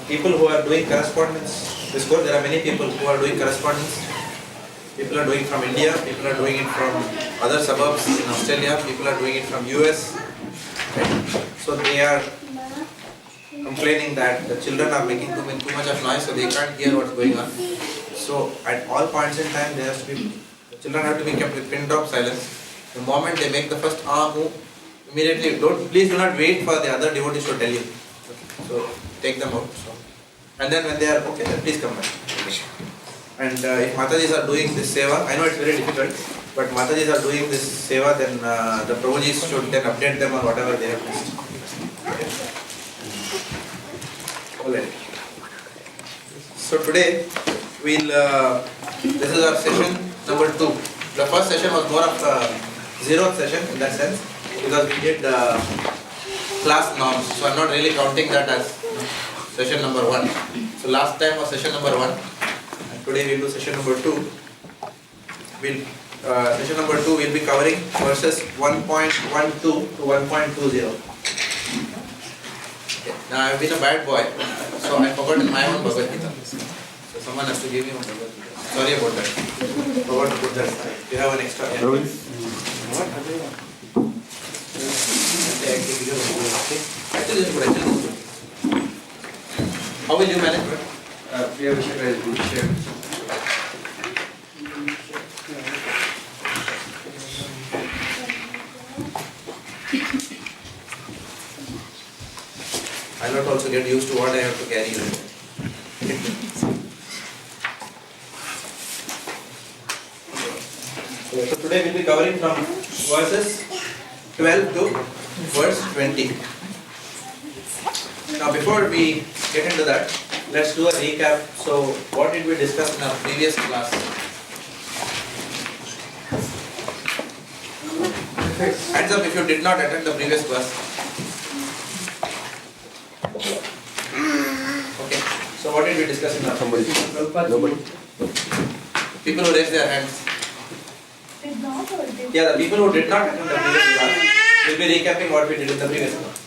People who are doing correspondence, this course, there are many people who are doing correspondence. People are doing from India, people are doing it from other suburbs in Australia, people are doing it from US. Right? So they are complaining that the children are making too much of noise, so they can't hear what's going on. So at all points in time, the children have to be kept with pin drop silence. The moment they make the first move, immediately please do not wait for the other devotees to tell you. So take them out. So. And then when they are okay, then please come back. And if Matajis are doing this seva, I know it's very difficult, but Matajis are doing this seva, then the Prabhujis should then update them on whatever they have missed. Alright. So today this is our session number 2. The first session was more of a zeroth session in that sense, because we did class norms. So I'm not really counting that as session number 1. So last time was session number 1. Today we will do session number 2. Session number 2 will be covering verses 1.12 to 1.20. Okay. Now I have been a bad boy, so I forgot my own Bhagavad Gita. So someone has to give me one Bhagavad Gita. Sorry about that. Forgot to put that. You have an extra. Yeah. Actually, how will you manage it? We have shared. I'll not also get used to what I have to carry. So today we'll be covering from verses 12 to verse 20. Now before we get into that, let's do a recap. So what did we discuss in our previous class? Hands up if you did not attend the previous class. Okay. So what did we discuss in our Nobody. People who raised their hands. Yeah, the people who did not attend the previous class will be recapping what we did in the previous class.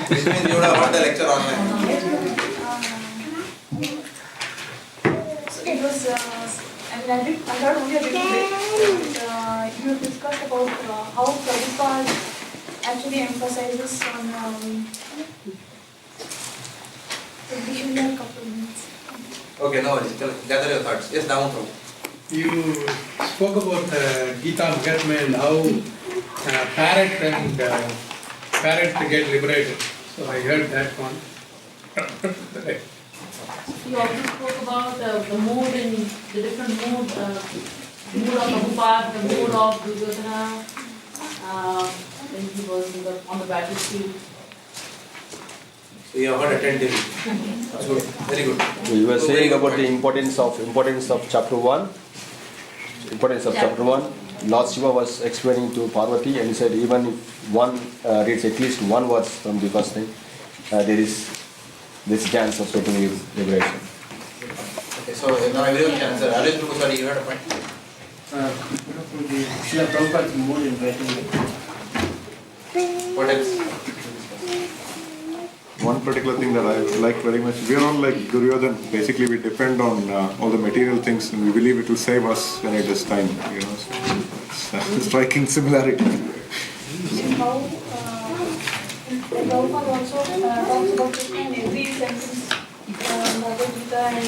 Which means you would have heard the lecture online. So it was, I thought only a little bit. You discussed about how Prabhupada actually emphasizes on a couple of minutes. Okay, no worries. Gather your thoughts. Yes, Damodaran. You spoke about Gita Mahatma and how parrot get liberated. So I heard that one. You also spoke about the mood and the different mood of Prabhupada, the mood of Duryodhana, when he was on the battlefield. So you have heard attentively. That's good. Very good. You were saying about the importance of chapter 1. Importance of chapter 1. Lord Shiva was explaining to Parvati, and he said even if one reads at least one verse from the first thing, there is this chance of getting liberation. Okay, so now everyone can answer. Arvind Prabhu, sorry, you had a point? Srila Prabhupada's mood in writing. What else? One particular thing that I like very much, we are all like Duryodhana. Basically, we depend on all the material things, and we believe it will save us when it is time. You know, so it's a striking similarity. How Prabhupada also talks about Krishna in every sentence in Bhagavad Gita, and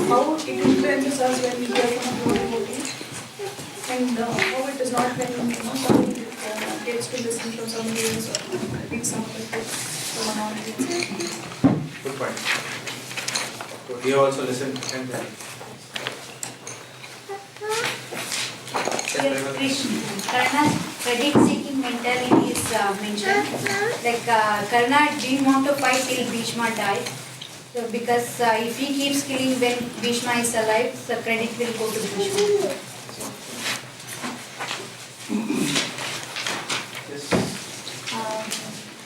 how it influences us when we hear from a devotee, and how it is not when somebody gets to listen from somebody else or read some of the books from an audience. Good point. So you also listen and Here Karna's credit-seeking mentality is mentioned. Like Karna didn't want to fight till Bhishma died. So because if he keeps killing when Bhishma is alive, the credit will go to Bhishma.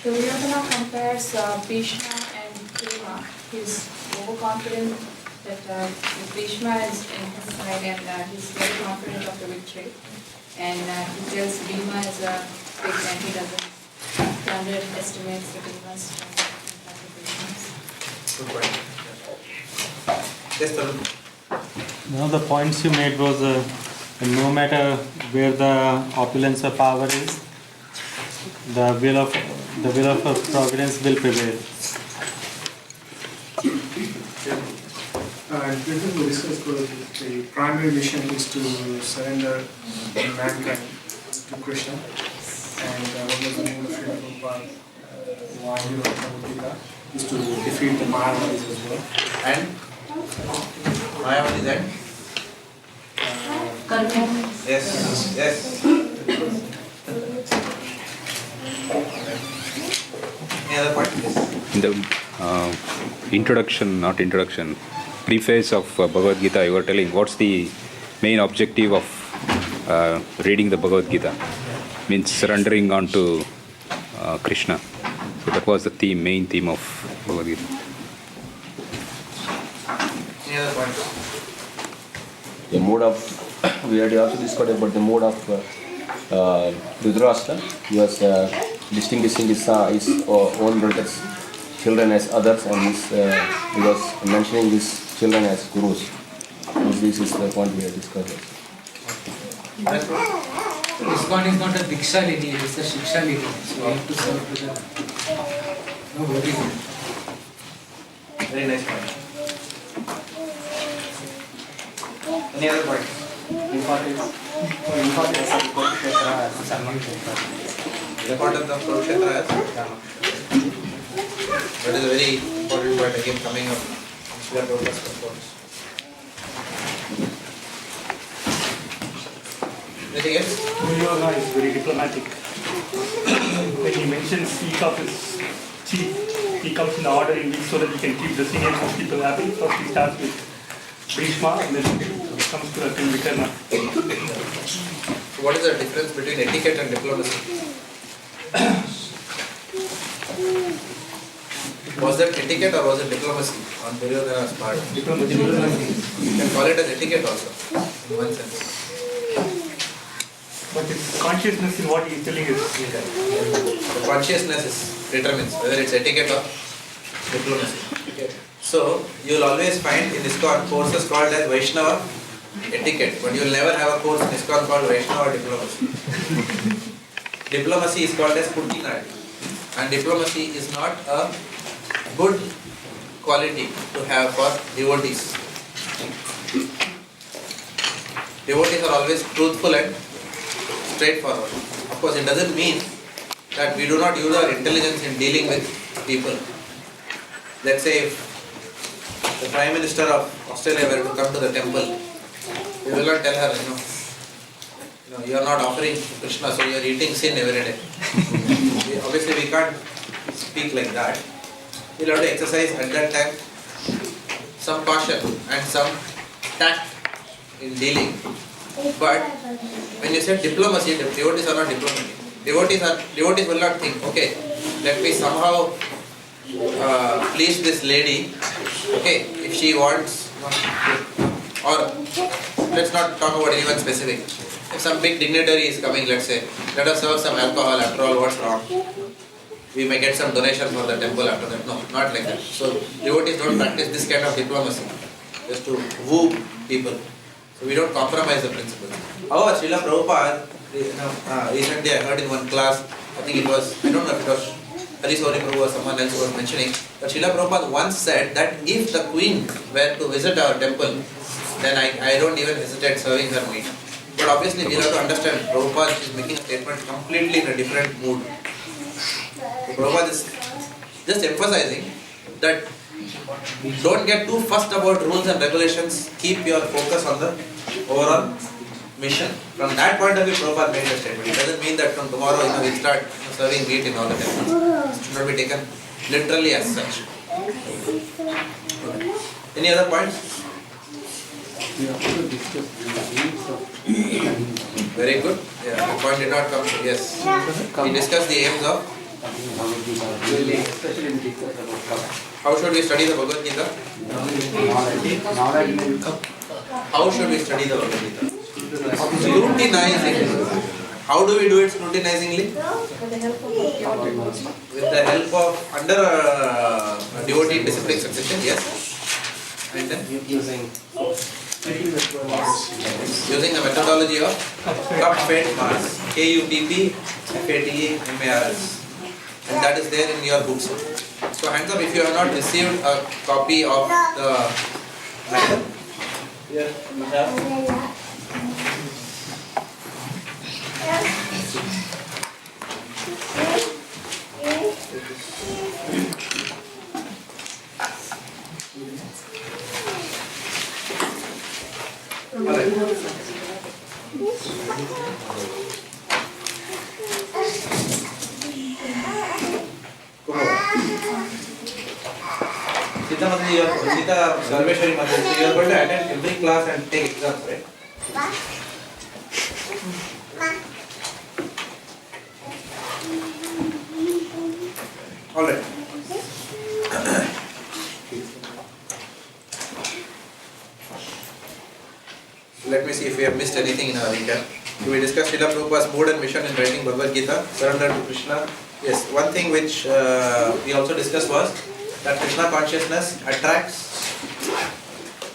Duryodhana compares Bhishma and Bhima. He is overconfident that Bhishma is in his side and he is very confident of the victory. And he tells Bhima is a big man, he doesn't underestimate the Bhima's strength. good point. Yes, Tarun. One of the points you made was no matter where the opulence of power is, the will of providence will prevail. This is we discussed the primary mission is to surrender mankind to Krishna, and what was the name of Srila Prabhupada? Why he wrote Bhagavad Gita is to defeat the Mayavadis as well. And Mayavadi and yes, yes. Any other point? Yes. In the introduction, preface of Bhagavad Gita, you were telling what's the main objective of reading the Bhagavad Gita? Means surrendering onto Krishna. So that was the main theme of Bhagavad Gita. Any other point? The mode of, we had also discussed about the mode of Dhritarashtra. He was distinguishing his own brothers, children as others, and he was mentioning his children as gurus. This is the point we have discussed. ISKCON is not a Diksha lineage, it's a Shiksha lineage. So we have to serve to the... No worries. Very nice point. Any other point? Importance of Kurukshetra as Importance of Kurukshetra as that is a very important point again coming up. Srila Prabhupada's purpose. Anything else? Yoga is very diplomatic. When he mentions speak of his chief, he comes in order in which so that he can keep the senior most people happy. First he starts with Bhishma and then comes to Vikarna. So what is the difference between etiquette and diplomacy? Was that etiquette or was it diplomacy on Duryodhana's part? Diplomacy. You can call it as etiquette also, in one sense. But his consciousness in what he is telling is The consciousness determines whether it's etiquette or diplomacy. Okay. So you will always find in ISKCON courses called as Vaishnava etiquette, but you will never have a course in ISKCON called Vaishnava diplomacy. Diplomacy is called as Puttinadi, and diplomacy is not a good quality to have for devotees. Devotees are always truthful and straightforward. Of course, it doesn't mean that we do not use our intelligence in dealing with people. Let's say if the Prime Minister of Australia were to come to the temple, we will not tell her, you are not offering to Krishna, so you are eating sin every day. Obviously, we can't speak like that. We will have to exercise at that time some caution and some tact in dealing. But when you say diplomacy, devotees are not diplomatic. Devotees will not think, okay, let me somehow please this lady, okay, if she wants, or let's not talk about anyone specific. If some big dignitary is coming, let's say, let us serve some alcohol, after all, what's wrong? We may get some donation for the temple after that. No, not like that. So devotees don't practice this kind of diplomacy, just to woo people. So we don't compromise the principle. However, Srila Prabhupada, recently I heard in one class, I think it was, I don't know if it was Hare Prabhu or someone else was mentioning, but Srila Prabhupada once said that if the queen were to visit our temple, then I don't even hesitate serving her meat. But obviously we have to understand, Prabhupada is making a statement completely in a different mood. So Prabhupada is just emphasizing that don't get too fussed about rules and regulations, keep your focus on the overall mission. From that point of view, Prabhupada made a statement. It doesn't mean that from tomorrow we'll start serving meat in all the temples. It should not be taken literally as such. Okay. Any other points? We also discussed the aims of Very good. Yeah, the point did not come. Yes. We discussed the aims of Bhagavad Gita, really, especially in Gita about how should we study the Bhagavad Gita? How should we study the Bhagavad Gita? Scrutinizing. How do we do it scrutinizingly? With the help of under devotee discipline succession, yes. And then using the methodology of cup-fed Mars, KUPPFATEMARS, and that is there in your books. So hands up if you have not received a copy of the method. Here we have. Gita Sarveshwari Mandir. So you are going to attend every class and take exams, right? Alright. Let me see if we have missed anything in our recap. We discussed Srila Prabhupada's mood and mission in writing Bhagavad Gita, surrender to Krishna. Yes, one thing which we also discussed was that Krishna consciousness attracts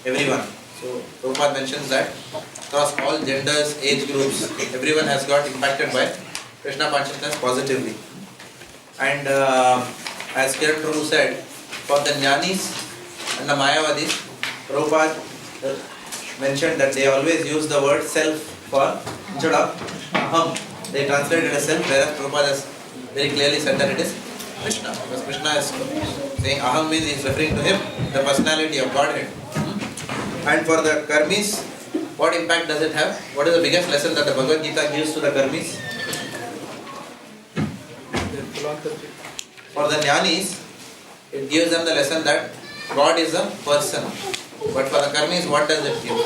everyone. So Prabhupada mentions that across all genders, age groups, everyone has got impacted by Krishna consciousness positively. And as Kiran Prabhu said, for the Jnanis and the Mayavadis, Prabhupada mentioned that they always use the word self for instead of aham. They translate it as self, whereas Prabhupada has very clearly said that it is Krishna. Because Krishna is saying aham means he is referring to him, the personality of Godhead. And for the karmis, what impact does it have? What is the biggest lesson that the Bhagavad Gita gives to the karmis? For the jnanis, it gives them the lesson that God is a person. But for the karmis, what does it give?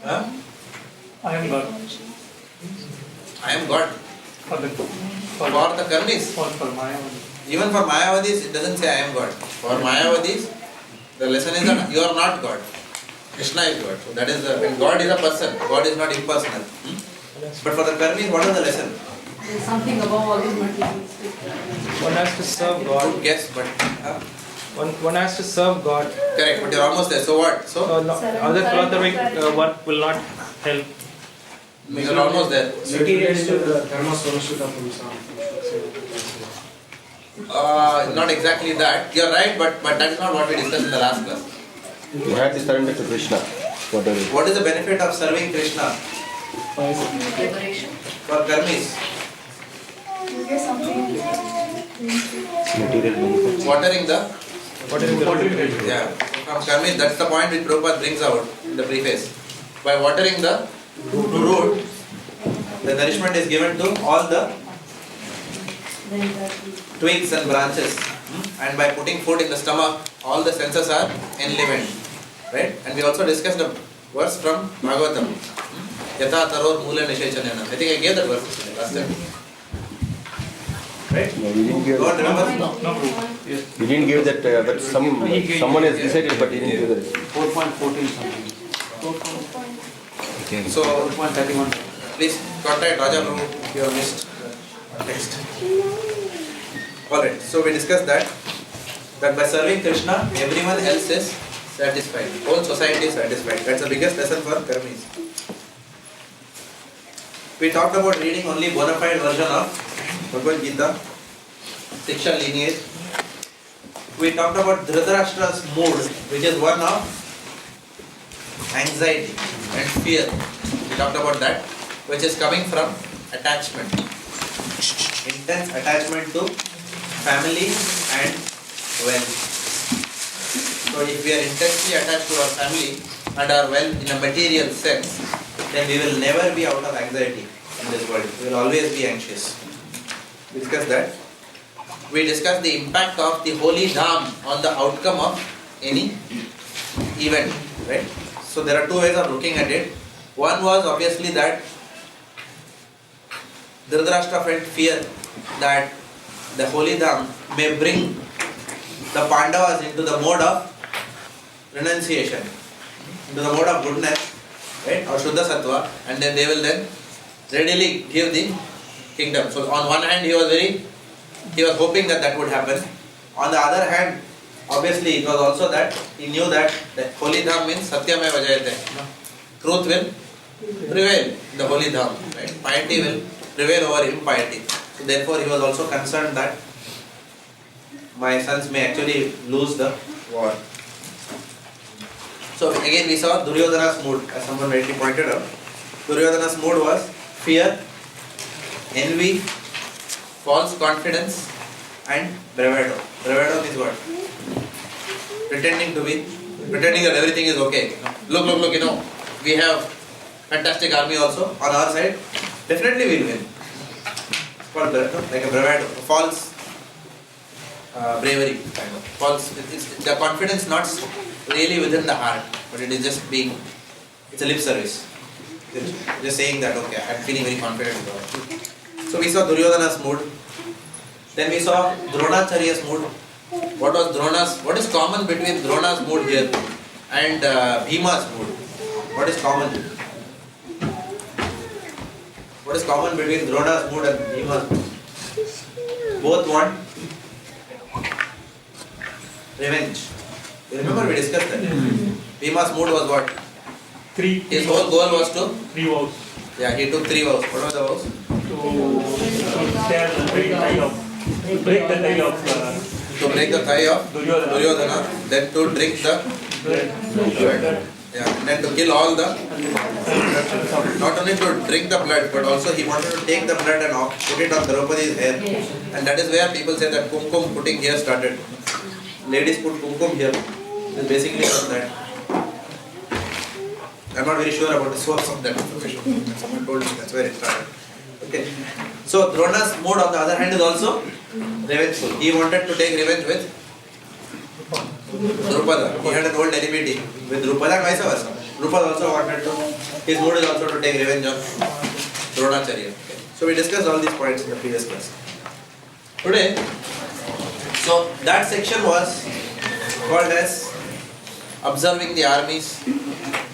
Huh? I am God. I am God. For the karmis. For Mayavadis. Even for Mayavadis, it doesn't say I am God. For Mayavadis, the lesson is that you are not God. Krishna is God. So that is when God is a person. God is not impersonal. But for the karmis, what is the lesson? There's something above all these materialistic. one has to serve God. Good guess, but One has to serve God. correct. But you're almost there. So what? So Other philanthropic work will not help. you're almost there. Not exactly that. You're right, but that's not what we discussed in the last class. You have to surrender to Krishna. What is the benefit of serving Krishna? Liberation. For karmis, You get something. watering the Yeah. from karmis. That's the point which Prabhupada brings out in the preface. By watering the root, the nourishment is given to all the twigs and branches. And by putting food in the stomach, all the senses are enlivened. Right? And we also discussed a verse from Bhagavatam. Yatha taror mula nishechanena. I think I gave that verse last time. Right? No, you didn't give. Don't remember? You didn't give that, but someone has decided, but he didn't give that. 4.14 something. So 4.31. please contact Raja Prabhu if you have missed the text. Alright, so we discussed that by serving Krishna, everyone else is satisfied. Whole society is satisfied. That's the biggest lesson for karmis. We talked about reading only bona fide version of Bhagavad Gita, Siksha lineage. We talked about Dhritarashtra's mood, which is one of anxiety and fear. We talked about that, which is coming from attachment. Intense attachment to family and wealth. So if we are intensely attached to our family and our wealth in a material sense, then we will never be out of anxiety in this world. We will always be anxious. We discussed that. We discussed the impact of the holy dham on the outcome of any event. Right? So there are two ways of looking at it. One was obviously that Dhritarashtra felt fear that the holy dham may bring the Pandavas into the mode of renunciation, into the mode of goodness, right, or Shuddha Sattva, and then they will then readily give the kingdom. So on one hand he was hoping that would happen. On the other hand, obviously it was also that he knew that the holy dham means satyameva jayate. Truth will prevail in the holy dham, right? Piety will prevail over impiety. So therefore he was also concerned that my sons may actually lose the war. So again we saw Duryodhana's mood, as someone rightly pointed out. Duryodhana's mood was fear, envy, false confidence and bravado. Bravado is what? Pretending that everything is okay. Look, we have fantastic army also on our side. Definitely we will win. It's called like a bravado, a false bravery kind of. False. It's the confidence not really within the heart, but it is just being, it's a lip service. Just saying that, okay, I'm feeling very confident about it. So we saw Duryodhana's mood. Then we saw Dronacharya's mood. What is common between Drona's mood here and Bhima's mood? What is common? What is common between Drona's mood and Bhima's mood? Both want revenge. You remember we discussed that? Bhima's mood was what? His whole goal was to? 3 vows. Yeah, he took 3 vows. What were the vows? To break the tie of Duryodhana, then to drink the blood. Yeah, and then to kill all the, not only to drink the blood, but also he wanted to take the blood and put it on Draupadi's hair. And that is where people say that kumkum putting here started. Ladies put kumkum here. It's basically from that. I'm not very sure about the source of that information. Someone told me that's where it started. Okay. So Drona's mood on the other hand is also revengeful. He wanted to take revenge with Drupada. He had an old enmity with Drupada and vice versa. Drupada also wanted to, his mood is also to take revenge on Dronacharya. Okay. So we discussed all these points in the previous class. Today, so that section was called as observing the armies,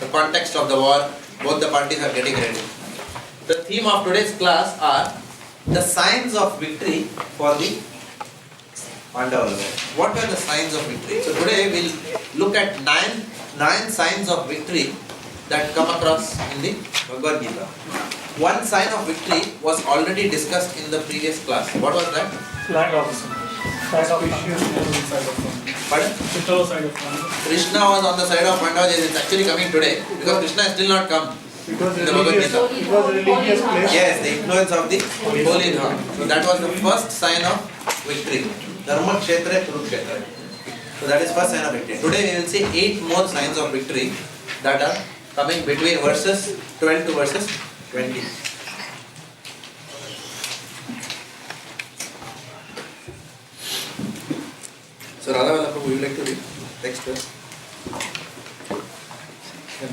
the context of the war, both the parties are getting ready. The theme of today's class are the signs of victory for the Pandavas. What were the signs of victory? So today we'll look at nine signs of victory that come across in the Bhagavad Gita. One sign of victory was already discussed in the previous class. What was that? Flag of Pardon? Krishna was on the side of Pandavas. It's actually coming today because Krishna has still not come. Because in the Bhagavad Gita. it was a religious place. Yes, the influence of the holy dham. So that was the first sign of victory. Dharma kshetra kurukshetra. So that is first sign of victory. Today we will see 8 more signs of victory that are coming between verses 12 to verses 20. So Radha Vallabha, would you like to read text first?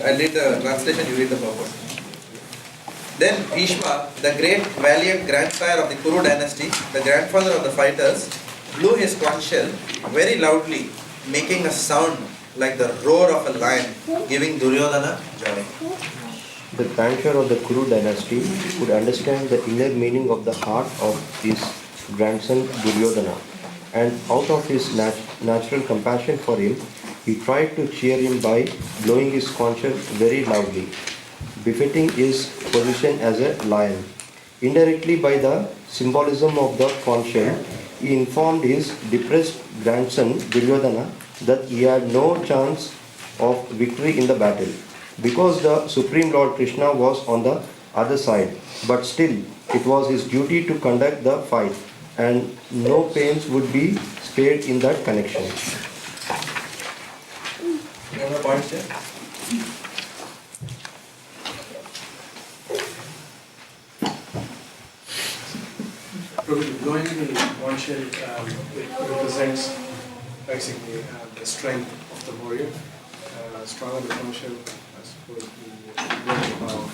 I'll read the translation, you read the purport. Then Bhishma, the great valiant grandsire of the Kuru dynasty, the grandfather of the fighters, blew his conch shell very loudly, making a sound like the roar of a lion, giving Duryodhana joy. The grandfather of the Kuru dynasty could understand the inner meaning of the heart of his grandson Duryodhana, and out of his natural compassion for him, he tried to cheer him by blowing his conch shell very loudly, befitting his position as a lion. Indirectly, by the symbolism of the conch shell, he informed his depressed grandson Duryodhana that he had no chance of victory in the battle, because the Supreme Lord Krishna was on the other side. But still, it was his duty to conduct the fight, and no pains would be spared in that connection. Any other points here? Blowing the conch shell represents basically the strength of the warrior. Stronger the conch shell, I suppose, the greater power.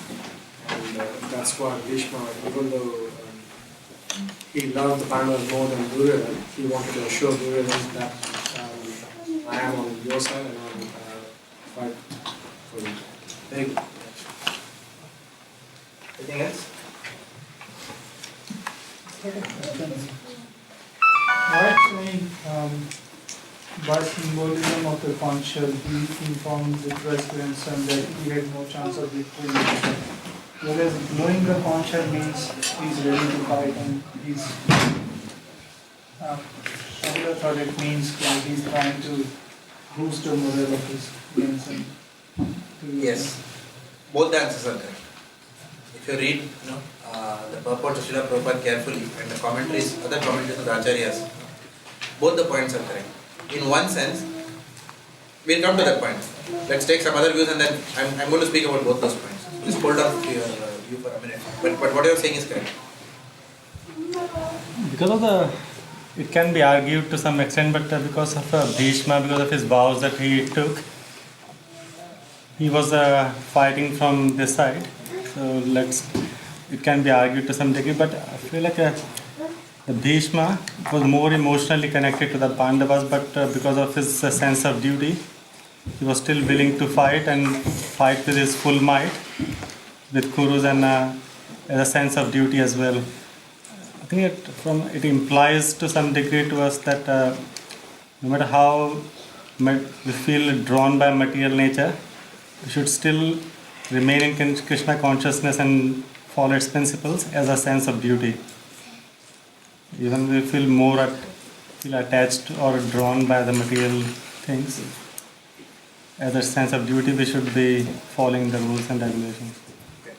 And that's why Bhishma, even though he loved the Pandavas more than Duryodhana, he wanted to assure Duryodhana that I am on your side and I will fight for you. Very good. Anything else? Alright, by symbolism of the conch shell, he informed the first grandson that he had no chance of victory. Whereas blowing the conch shell means he's ready to fight and he's other thought it means like he's trying to boost the morale of his grandson. Yes, both the answers are correct. If you read, the purport of Srila Prabhupada carefully and the commentaries, other commentaries of the Acharyas, both the points are correct. In one sense, we'll come to that point. Let's take some other views and then I'm going to speak about both those points. Just hold on to your view for a minute. But what you're saying is correct. Because of it can be argued to some extent, but because of Bhishma, because of his vows that he took, he was fighting from this side. So it can be argued to some degree, but I feel like the Bhishma was more emotionally connected to the Pandavas, but because of his sense of duty, he was still willing to fight with his full might with Kurus and a sense of duty as well. I think it implies to some degree to us that no matter how we feel drawn by material nature, we should still remain in Krishna consciousness and follow its principles as a sense of duty. Even we feel attached or drawn by the material things, as a sense of duty, we should be following the rules and regulations. Okay.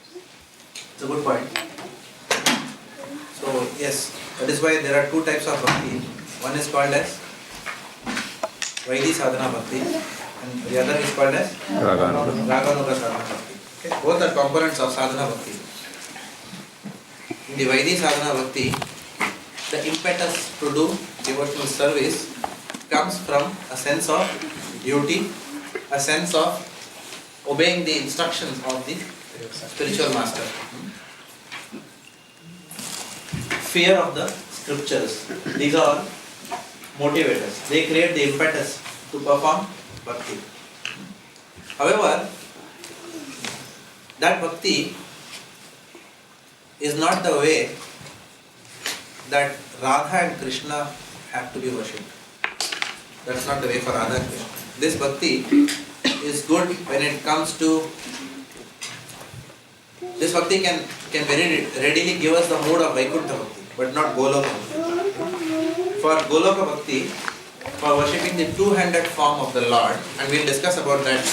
It's a good point. So yes, that is why there are two types of bhakti. One is called as Vaidhi Sadhana Bhakti and the other is called as Raganuga Sadhana Bhakti. Okay. Both are components of Sadhana Bhakti. In the Vaidhi Sadhana Bhakti, the impetus to do devotional service comes from a sense of duty, a sense of obeying the instructions of the spiritual master. Fear of the scriptures. These are motivators. They create the impetus to perform bhakti. However, that bhakti is not the way that Radha and Krishna have to be worshipped. That's not the way for Radha and Krishna. This bhakti is good when it comes to... This bhakti can very readily give us the mood of Vaikuntha bhakti, but not Goloka bhakti. For Goloka bhakti, for worshipping the two-handed form of the Lord, and we'll discuss about that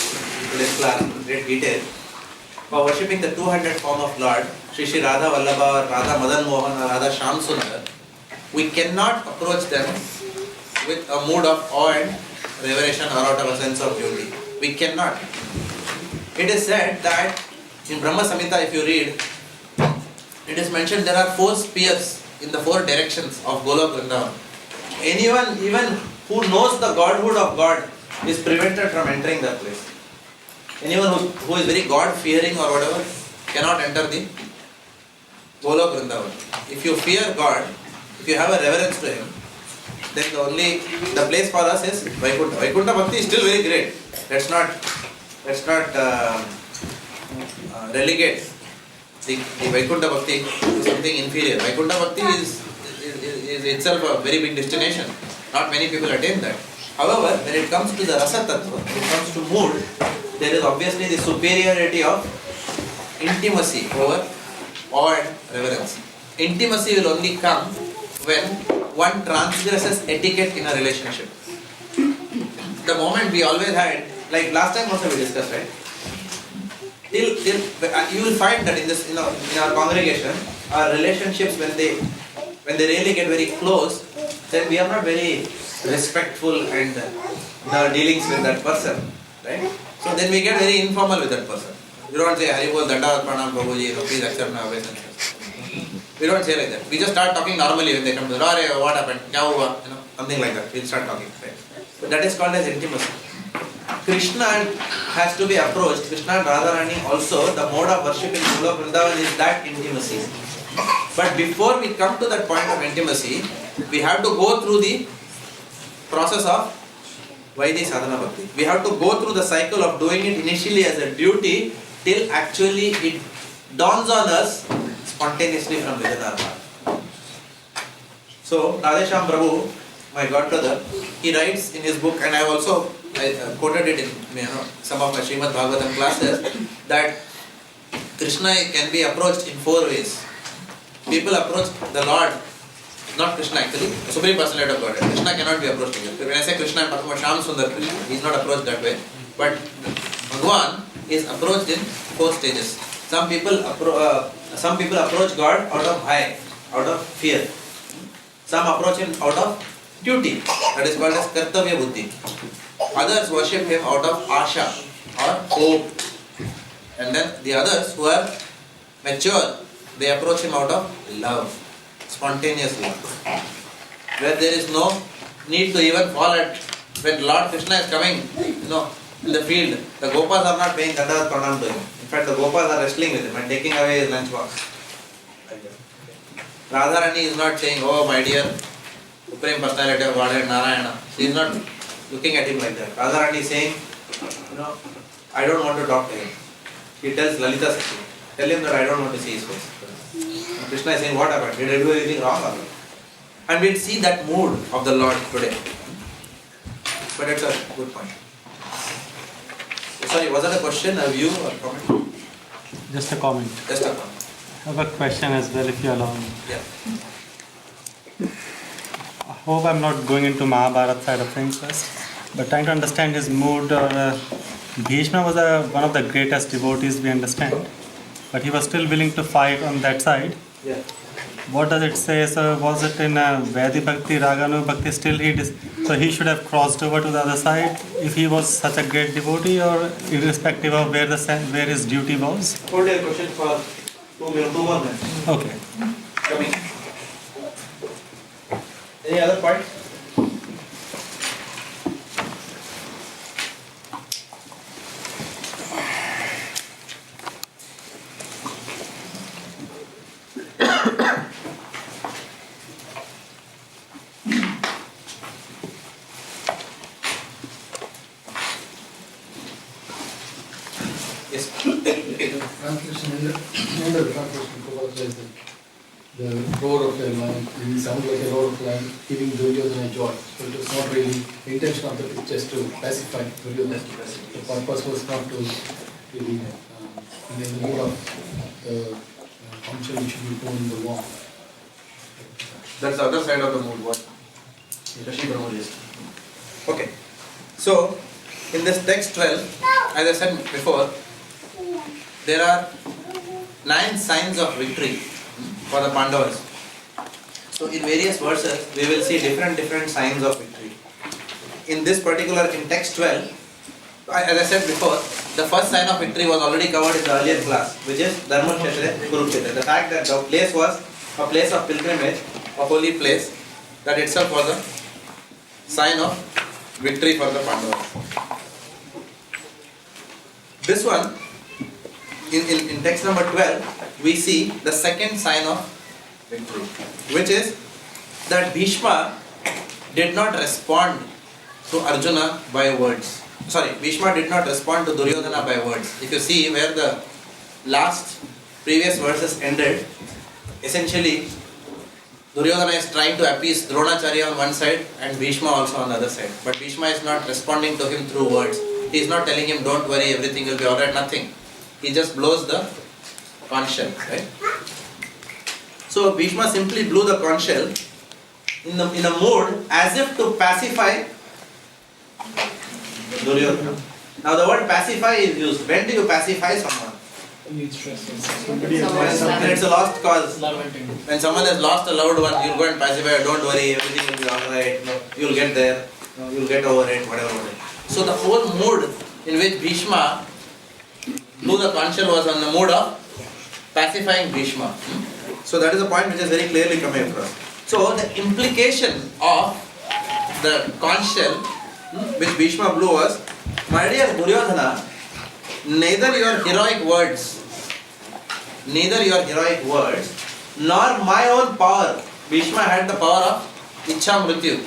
in this class in great detail. For worshipping the two-handed form of Lord, Shri Radha Vallabha or Radha Madan Mohan or Radha Shyam Sundar, we cannot approach them with a mood of awe and reverence or out of a sense of duty. We cannot. It is said that in Brahma Samhita, if you read, it is mentioned there are 4 spheres in the 4 directions of Golok Vrindavan. Anyone even who knows the godhood of God is prevented from entering that place. Anyone who is very God-fearing or whatever cannot enter the Golok Vrindavan. If you fear God, if you have a reverence to Him, then the place for us is Vaikuntha. Vaikuntha Bhakti is still very great. Let's not relegate the Vaikuntha Bhakti to something inferior. Vaikuntha Bhakti is itself a very big destination. Not many people attain that. However, when it comes to the Rasa Tattva, when it comes to mood, there is obviously the superiority of intimacy over awe and reverence. Intimacy will only come when one transgresses etiquette in a relationship. The moment we always had, like last time also we discussed, right? You will find that in our congregation, our relationships when they really get very close, then we are not very respectful and the dealings with that person, right? So then we get very informal with that person. We don't say Hari Bol Danda Pranam Prabhuji, please accept my obeisance. We don't say like that. We just start talking normally when they come to the Hare, what happened? Kya hua? Something like that. We'll start talking. Right? But that is called as intimacy. Krishna has to be approached. Krishna and Radharani also, the mode of worship in Golok Vrindavan is that intimacy. But before we come to that point of intimacy, we have to go through the process of Vaidhi Sadhana Bhakti. We have to go through the cycle of doing it initially as a duty till actually it dawns on us spontaneously from within our heart. So, Radhesham Prabhu my godbrother, he writes in his book, and I also quoted it in some of my Srimad Bhagavatam classes, that Krishna can be approached in 4 ways. People approach the Lord, not Krishna actually, the Supreme Personality of Godhead. Krishna cannot be approached like that. When I say Krishna, I'm talking about Shyam Sundar Krishna. He is not approached that way. But Bhagavan is approached in 4 stages. Some people approach God out of bhaya, out of fear. Some approach him out of duty, that is called as kartavya buddhi. Others worship him out of asha or hope. And then the others who are mature, they approach him out of love, spontaneous love, where there is no need to even fall at, when Lord Krishna is coming, in the field, the Gopas are not paying Dandavat Pranam to him. In fact, the Gopas are wrestling with him and taking away his lunchbox. Radharani is not saying, oh my dear Supreme Personality of Godhead Narayana. She is not looking at him like that. Radharani is saying, I don't want to talk to him. He tells Lalita Sakhi, tell him that I don't want to see his face. And Krishna is saying, what happened? Did I do anything wrong? And we'll see that mood of the Lord today. But it's a good point. Sorry, was that a question, a view, or comment? Just a comment. Just a comment. I have a question as well, if you allow me. Yeah. I hope I'm not going into Mahabharata side of things first, but trying to understand his mood. Bhishma was one of the greatest devotees we understand, but he was still willing to fight on that side. Yeah. What does it say? So was it in Vaidhi Bhakti, Raganu Bhakti, still so he should have crossed over to the other side if he was such a great devotee, or irrespective of where his duty was? Hold your question for 2 more minutes. Okay. Coming. Any other point? The roar of the lion, it sounds like a roar of lion, giving Duryodhana joy. So it was not really the intention of the pictures to pacify Duryodhana. The purpose was not to really in the mood of the council which should be put in the war. That's the other side of the mood. What? Okay. So, in this text 12, as I said before, there are 9 signs of victory for the Pandavas. So in various verses, we will see different signs of victory. In this particular, in text 12, as I said before, the first sign of victory was already covered in the earlier class, which is Dharma Kshetra, Kurukshetra. The fact that the place was a place of pilgrimage, a holy place, that itself was a sign of victory for the Pandavas. This one, in text number 12, we see the second sign of victory, which is that Bhishma did not respond to Arjuna by words. Bhishma did not respond to Duryodhana by words. If you see where the previous verses ended, essentially Duryodhana is trying to appease Dronacharya on one side and Bhishma also on the other side. But Bhishma is not responding to him through words. He is not telling him, don't worry, everything will be alright, nothing. He just blows the conch shell, right? So Bhishma simply blew the conch shell in a mood as if to pacify Duryodhana. Now the word pacify is used. When do you pacify someone? When it's a lost cause. When someone has lost a loved one, you'll go and pacify, don't worry, everything will be alright, you'll get there, you'll get over it, whatever. So the whole mood in which Bhishma blew the conch shell was on the mood of pacifying Bhishma. So that is a point which is very clearly coming across. So the implication of the conch shell which Bhishma blew was, my dear Duryodhana, neither your heroic words, nor my own power. Bhishma had the power of Ichha Mrityu.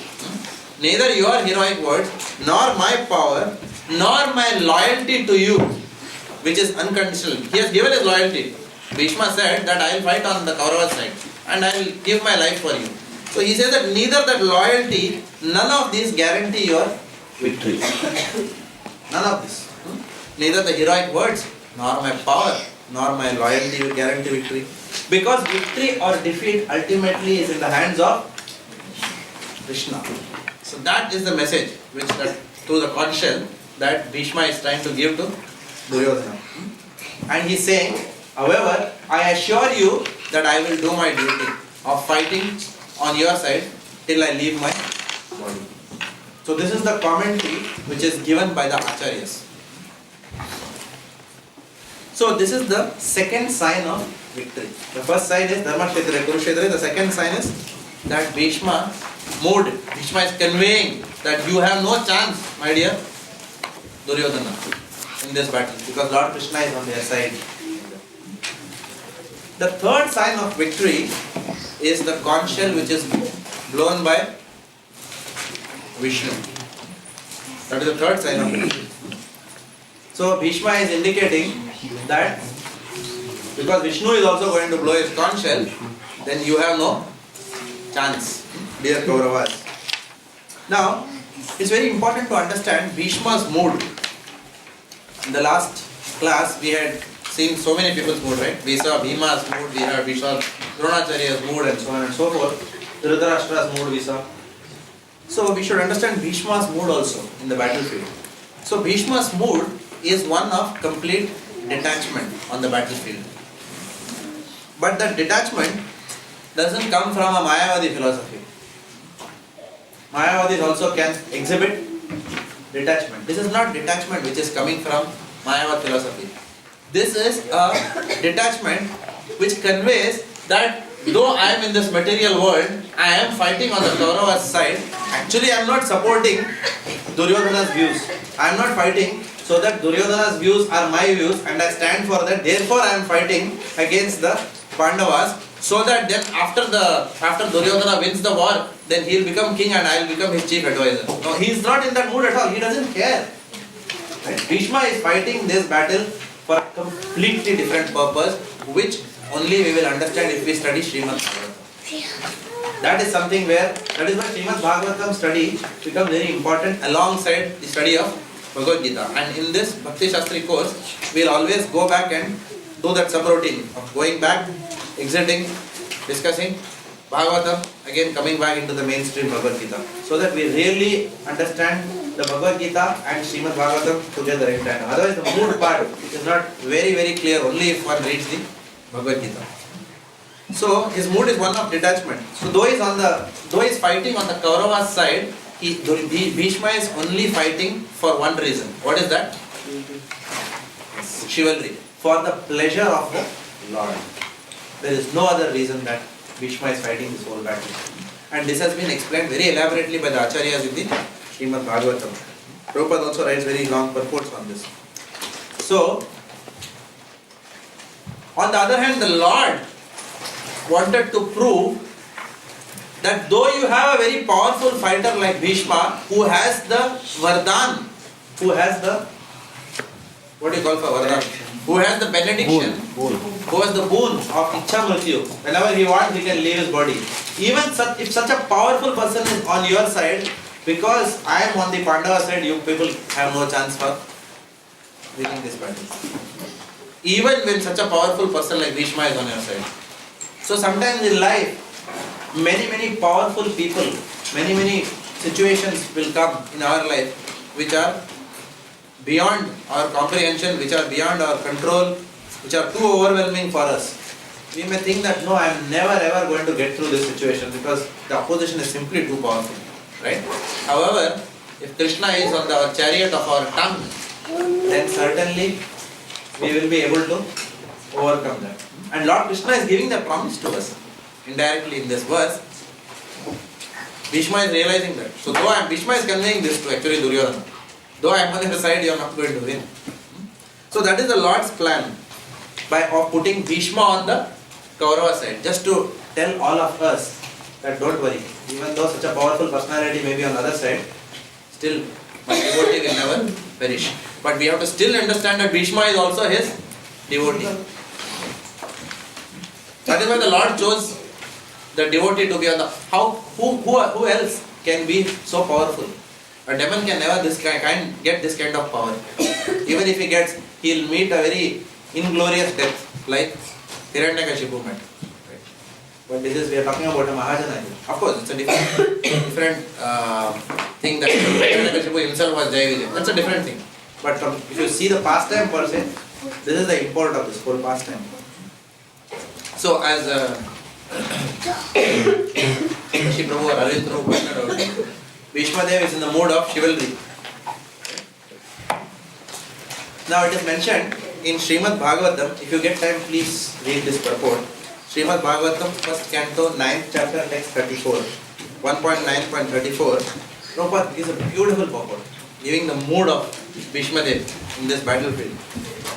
Neither your heroic words, nor my power, nor my loyalty to you, which is unconditional. He has given his loyalty. Bhishma said that I will fight on the Kaurava side and I will give my life for you. So he says that neither that loyalty, none of these guarantee your victory. None of this. Neither the heroic words, nor my power, nor my loyalty will guarantee victory. Because victory or defeat ultimately is in the hands of Krishna. So that is the message which through the conch shell that Bhishma is trying to give to Duryodhana. And he is saying, however, I assure you that I will do my duty of fighting on your side till I leave my body. So this is the commentary which is given by the Acharyas. So this is the second sign of victory. The first sign is Dharma Kshetra, Kurukshetra. The second sign is that Bhishma mood. Bhishma is conveying that you have no chance, my dear Duryodhana, in this battle, because Lord Krishna is on their side. The third sign of victory is the conch shell which is blown by Vishnu. That is the third sign of victory. So Bhishma is indicating that because Vishnu is also going to blow his conch shell, then you have no chance, dear Kauravas. Now, it's very important to understand Bhishma's mood. In the last class, we had seen so many people's mood, right? We saw Bhima's mood, we saw Dronacharya's mood, and so on and so forth. Dhritarashtra's mood we saw. So we should understand Bhishma's mood also in the battlefield. So Bhishma's mood is one of complete detachment on the battlefield. But that detachment doesn't come from a Mayavadi philosophy. Mayavadis also can exhibit detachment. This is not detachment which is coming from Mayavad philosophy. This is a detachment which conveys that though I am in this material world, I am fighting on the Kaurava's side. Actually, I am not supporting Duryodhana's views. I am not fighting so that Duryodhana's views are my views and I stand for that. Therefore, I am fighting against the Pandavas, so that then after Duryodhana wins the war, then he will become king and I will become his chief advisor. No, he is not in that mood at all. He doesn't care. Right? Bhishma is fighting this battle for a completely different purpose, which only we will understand if we study Srimad Bhagavatam. That is something that is why Srimad Bhagavatam study becomes very important alongside the study of Bhagavad Gita. And in this Bhakti Sastri course, we will always go back and do that subroutine of going back, exiting, discussing Bhagavatam, again coming back into the mainstream Bhagavad Gita, so that we really understand the Bhagavad Gita and Srimad Bhagavatam together in tandem. Otherwise the mood part is not very very clear only if one reads the Bhagavad Gita. So his mood is one of detachment. So though he is fighting on the Kaurava's side, Bhishma is only fighting for one reason. What is that? Chivalry. For the pleasure of the Lord. There is no other reason that Bhishma is fighting this whole battle. And this has been explained very elaborately by the Acharyas in the Srimad Bhagavatam. Prabhupada also writes very long purports on this. So, on the other hand, the Lord wanted to prove that though you have a very powerful fighter like Bhishma, who has the Vardhan, who has the, what do you call for Vardhan? Who has the benediction, who has the boon of Ichha Mrityu. Whenever he wants, he can leave his body. Even if such a powerful person is on your side, because I am on the Pandava side, you people have no chance for winning this battle. Even when such a powerful person like Bhishma is on your side. So sometimes in life, many powerful people, many situations will come in our life which are beyond our comprehension, which are beyond our control, which are too overwhelming for us. We may think that no, I am never ever going to get through this situation because the opposition is simply too powerful, right? However, if Krishna is on the chariot of our tongue, then certainly we will be able to overcome that. And Lord Krishna is giving the promise to us indirectly in this verse. Bhishma is realizing that. So though Bhishma is conveying this to actually Duryodhana. Though I am on your side, you are not going to win. So that is the Lord's plan of putting Bhishma on the Kaurava side. Just to tell all of us that don't worry. Even though such a powerful personality may be on the other side, still my devotee will never perish. But we have to still understand that Bhishma is also his devotee. That is why the Lord chose the devotee to be on the, who else can be so powerful? A demon can never get this kind of power. Even if he gets, he'll meet a very inglorious death, like Hiranyakashipu met. But this is, we are talking about a Mahajana here. Of course, it's a different thing that Hiranyakashipu himself was Jai Vijay. That's a different thing. But if you see the pastime per se, this is the import of this whole pastime. So as Shri Prabhu or Arvind Prabhu pointed out, Bhishma Dev is in the mood of chivalry. Now it is mentioned in Srimad Bhagavatam, if you get time please read this purport. Srimad Bhagavatam, first canto, 9th chapter, text 34. 1.9.34. Prabhupada gives a beautiful purport, giving the mood of Bhishma Dev in this battlefield.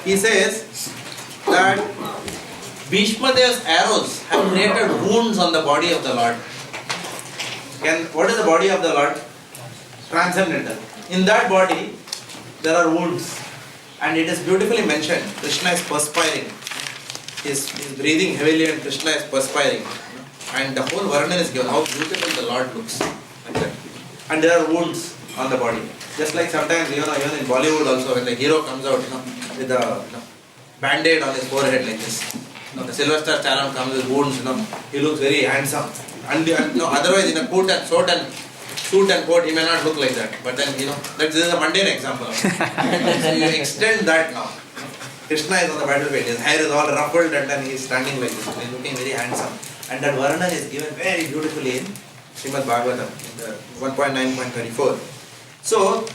He says that Bhishma Dev's arrows have created wounds on the body of the Lord. What is the body of the Lord? Transcendental. In that body, there are wounds. And it is beautifully mentioned. Krishna is perspiring. He is breathing heavily and Krishna is perspiring. And the whole Varna is given, how beautiful the Lord looks. Like that. And there are wounds on the body. Just like sometimes, even in Bollywood also, when the hero comes out, with a band-aid on his forehead like this. The Sylvester Stallone comes with wounds, he looks very handsome. And otherwise in a suit and coat, he may not look like that. But then, this is a mundane example. So you extend that now. Krishna is on the battlefield, his hair is all ruffled and then he is standing like this. He is looking very handsome. And that Varna is given very beautifully in Srimad Bhagavatam, in the 1.9.34. So,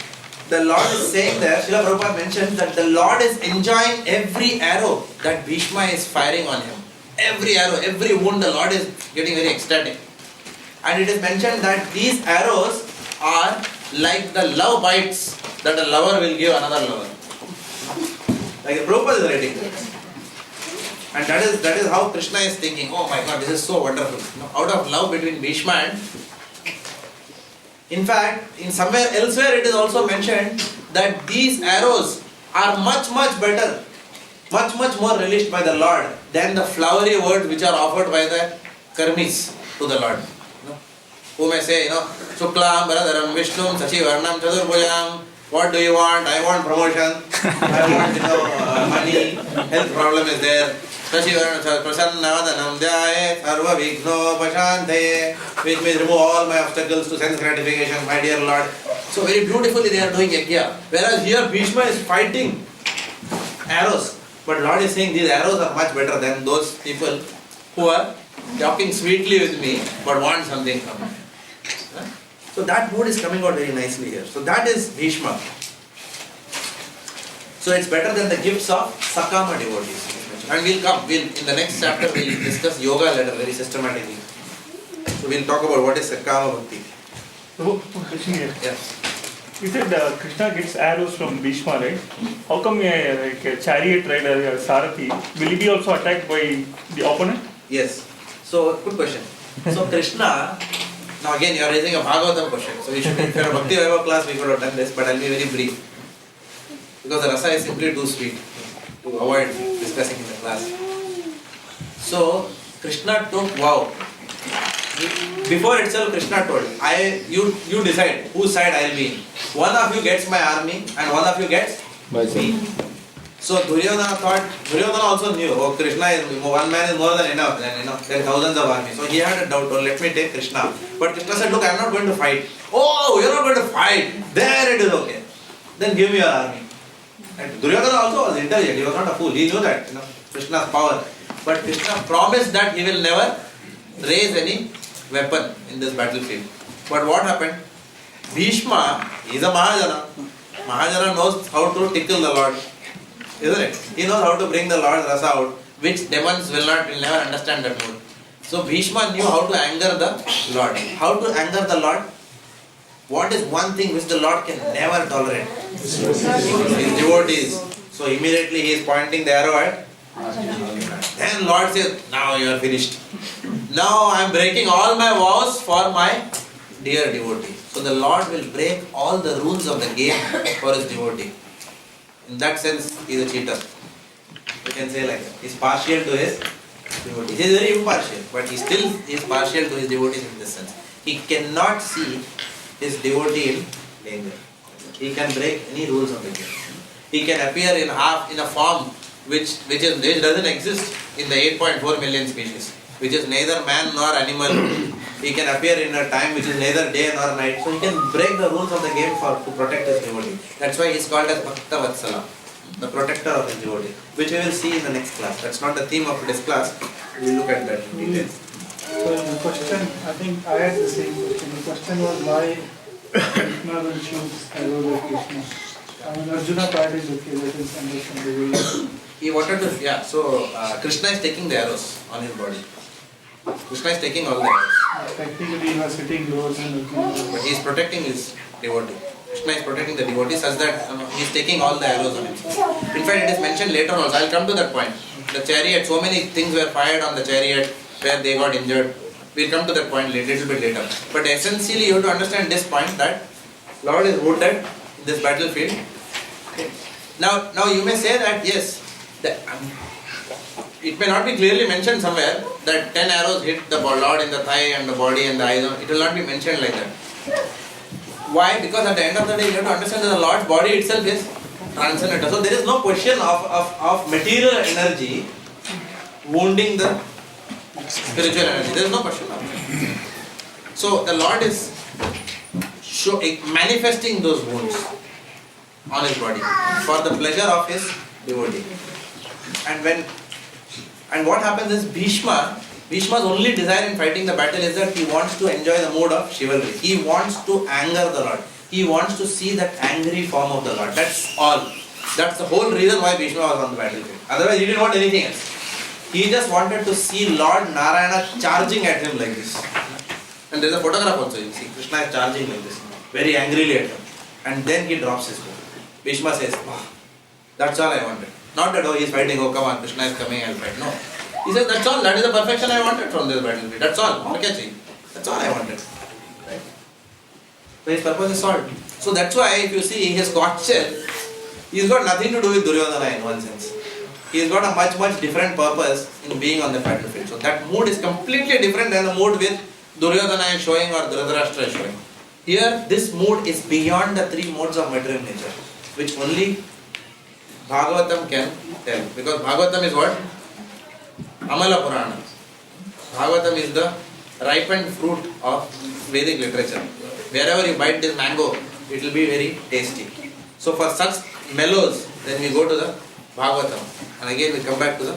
the Lord is saying there, Srila Prabhupada mentions that the Lord is enjoying every arrow that Bhishma is firing on him. Every arrow, every wound, the Lord is getting very ecstatic. And it is mentioned that these arrows are like the love bites that a lover will give another lover. Like the Prabhupada is writing that. And that is how Krishna is thinking, oh my God, this is so wonderful. Out of love between Bhishma and... In fact, in somewhere elsewhere it is also mentioned that these arrows are much better, much more relished by the Lord than the flowery words which are offered by the karmis to the Lord. Who may say, Shuklam, Bharadaram, Vishnum, Sachi, Varnam, Chadurbhujam, what do you want? I want promotion, I want money, health problem is there. Sachi Varnam, Prasannadanam, Dhyaye, Sarva Vigno, Pashanthaye, which means remove all my obstacles to sense gratification, my dear Lord. So very beautifully they are doing yajna. Whereas here Bhishma is fighting arrows. But Lord is saying these arrows are much better than those people who are talking sweetly with me but want something from me. So that mood is coming out very nicely here. So that is Bhishma. So it's better than the gifts of Sakama devotees. And in the next chapter we'll discuss yoga later very systematically. So we'll talk about what is Sakama Bhakti. Question here. Yes. You said Krishna gets arrows from Bhishma, right? How come a chariot rider, Sarathi, will he be also attacked by the opponent? Yes. So, good question. So, Krishna, now again you are raising a Bhagavatam question. So, if you are a Bhaktivedanta class, we could have done this, but I will be very brief. Because the rasa is simply too sweet to avoid discussing in the class. So, Krishna took vow. Before itself, Krishna told, you decide whose side I will be in. One of you gets my army and one of you gets me. So Duryodhana also knew, oh Krishna is, one man is more than enough, there are thousands of armies. So he had a doubt, oh let me take Krishna. But Krishna said, look, I am not going to fight. Oh, you are not going to fight. There it is okay. Then give me your army. And Duryodhana also was intelligent, he was not a fool. He knew that, Krishna's power. But Krishna promised that he will never raise any weapon in this battlefield. But what happened? Bhishma is a Mahajana. Mahajana knows how to tickle the Lord. Isn't it? He knows how to bring the Lord's rasa out, which demons will never understand that mood. So Bhishma knew how to anger the Lord. How to anger the Lord? What is one thing which the Lord can never tolerate? His devotees. So immediately he is pointing the arrow at. Then Lord says, now you are finished. Now I am breaking all my vows for my dear devotee. So the Lord will break all the rules of the game for his devotee. In that sense, he is a cheater. You can say like that. He is partial to his devotees. He is very impartial, but he still is partial to his devotees in this sense. He cannot see his devotee in danger. He can break any rules of the game. He can appear in a form which doesn't exist in the 8.4 million species, which is neither man nor animal. He can appear in a time which is neither day nor night. So he can break the rules of the game to protect his devotee. That's why he is called as Bhaktivedanta, the protector of his devotee, which we will see in the next class. That's not the theme of this class. We will look at that in detail. So the question, I think I had the same question. The question was why Krishna will choose arrows of Krishna. I mean, Arjuna part is okay, let us understand the way. He wanted to, so Krishna is taking the arrows on his body. Krishna is taking all the arrows. Technically, he was hitting doors and looking. But he is protecting his devotee. Krishna is protecting the devotee such that he is taking all the arrows on himself. In fact, it is mentioned later also. I will come to that point. The chariot, so many things were fired on the chariot where they got injured. We will come to that point a little bit later. But essentially, you have to understand this point that Lord is wounded in this battlefield. Okay. Now you may say that yes, it may not be clearly mentioned somewhere that 10 arrows hit the Lord in the thigh and the body and the eyes. It will not be mentioned like that. Why? Because at the end of the day, you have to understand that the Lord's body itself is transcendental. So there is no question of material energy wounding the spiritual energy. There is no question of it. So the Lord is manifesting those wounds on his body for the pleasure of his devotee. And what happens is Bhishma's only desire in fighting the battle is that he wants to enjoy the mood of chivalry. He wants to anger the Lord. He wants to see that angry form of the Lord. That's all. That's the whole reason why Bhishma was on the battlefield. Otherwise he didn't want anything else. He just wanted to see Lord Narayana charging at him like this. And there's a photograph also, you see. Krishna is charging like this, very angrily at him. And then he drops his bow. Bhishma says, that's all I wanted. Not that, he is fighting, come on, Krishna is coming, I'll fight. No. He says, that's all, that is the perfection I wanted from this battlefield. That's all. That's all I wanted. Right? So his purpose is solved. So that's why, if you see his courtship, he's got nothing to do with Duryodhana in one sense. He's got a much different purpose in being on the battlefield. So that mood is completely different than the mood with Duryodhana is showing or Dhritarashtra is showing. Here, this mood is beyond the three modes of material nature, which only Bhagavatam can tell. Because Bhagavatam is what? Amala Purana. Bhagavatam is the ripened fruit of Vedic literature. Wherever you bite this mango, it will be very tasty. So for such mellows, then we go to the Bhagavatam. And again we come back to the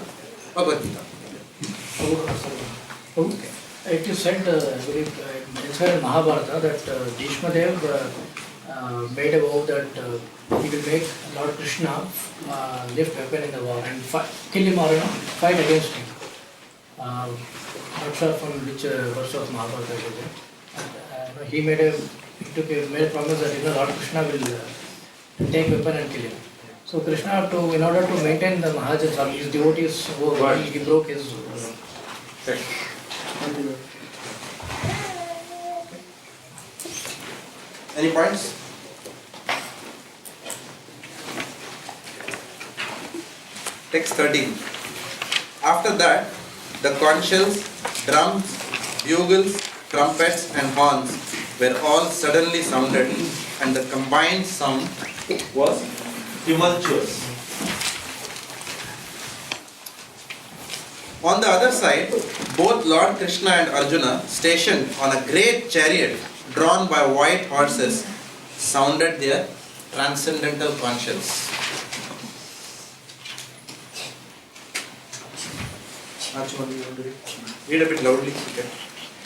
Bhagavad Gita. Okay. It is said, inside Mahabharata, that Bhishma made a vow that he will make Lord Krishna lift weapon in the war and kill him or fight against him. Not sure from which verse of Mahabharata it is. He made a promise that Lord Krishna will take weapon and kill him. So Krishna, in order to maintain the Mahajans or his devotees, he broke his. Any points? Text 13. After that, the conch shells, drums, bugles, trumpets and horns were all suddenly sounded, and the combined sound was tumultuous. On the other side, both Lord Krishna and Arjuna, stationed on a great chariot drawn by white horses, sounded their transcendental conch shells. Read a bit loudly. Okay.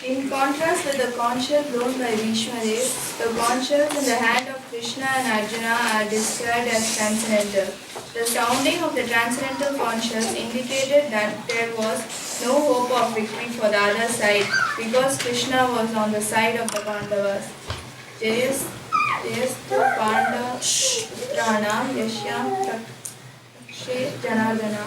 In contrast with the conch shell blown by Bhishma, the conch shells in the hand of Krishna and Arjuna are described as transcendental. The sounding of the transcendental conch shells indicated that there was no hope of victory for the other side because Krishna was on the side of the Pandavas. Jayastu Pandaputrana Yashyam Takshe Janardana.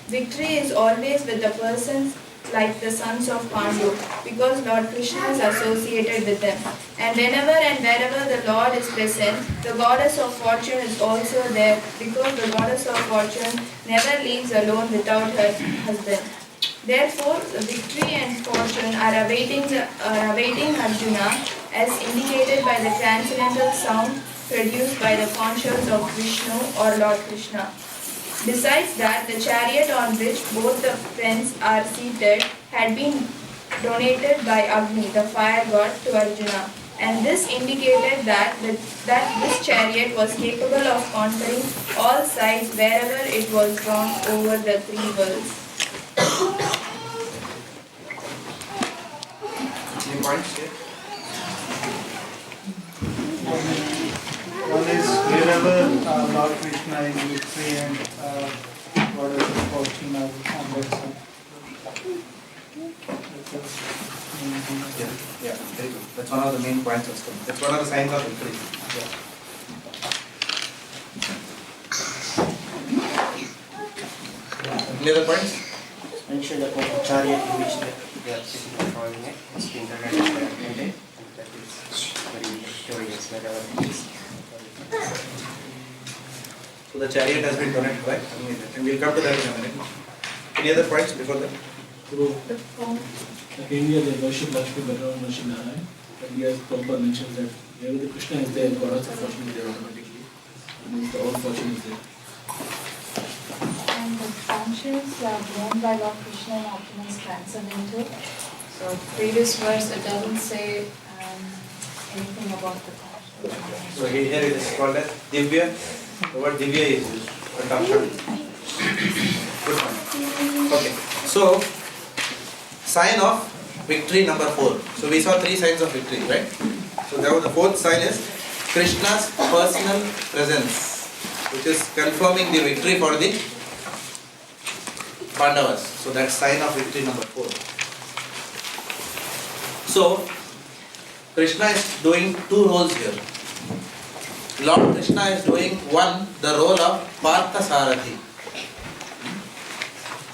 Victory is always with the persons like the sons of Pandu, because Lord Krishna is associated with them. And whenever and wherever the Lord is present, the goddess of fortune is also there, because the goddess of fortune never leaves alone without her husband. Therefore, the victory and fortune are awaiting Arjuna as indicated by the transcendental sound produced by the conscience of Vishnu or Lord Krishna. Besides that, the chariot on which both the friends are seated had been donated by Agni, the fire god, to Arjuna, and this indicated that this chariot was capable of conquering all sides wherever it was drawn over the three worlds. Any points here? One is wherever Lord Krishna is victory and whatever fortune on that side. Yeah, very good. That's one of the main points of study. That's one of the signs of victory. Any other points? Mentioned about the chariot in which they are sitting and drawing it. It's been donated by Agni, and that is very victorious wherever it is. So the chariot has been donated by Agni, and we'll come to that in a minute. Any other points before that? Like India, they worship Lakshmi, Bhagwan, worship Narayan. But here, Prabhupada mentions that wherever the Krishna is there, goddess of fortune is there automatically. That means the all fortune is there. And the functions are known by Lord Krishna and Arjuna is transcendental. So previous verse it doesn't say anything about the function. So here it is called as Divya. The word Divya is used. Good one. Okay. So sign of victory number 4. So we saw 3 signs of victory, right? So now the 4th sign is Krishna's personal presence, which is confirming the victory for the Pandavas. So that's sign of victory number 4. So Krishna is doing 2 roles here. Lord Krishna is doing one, the role of Partha Sarathi,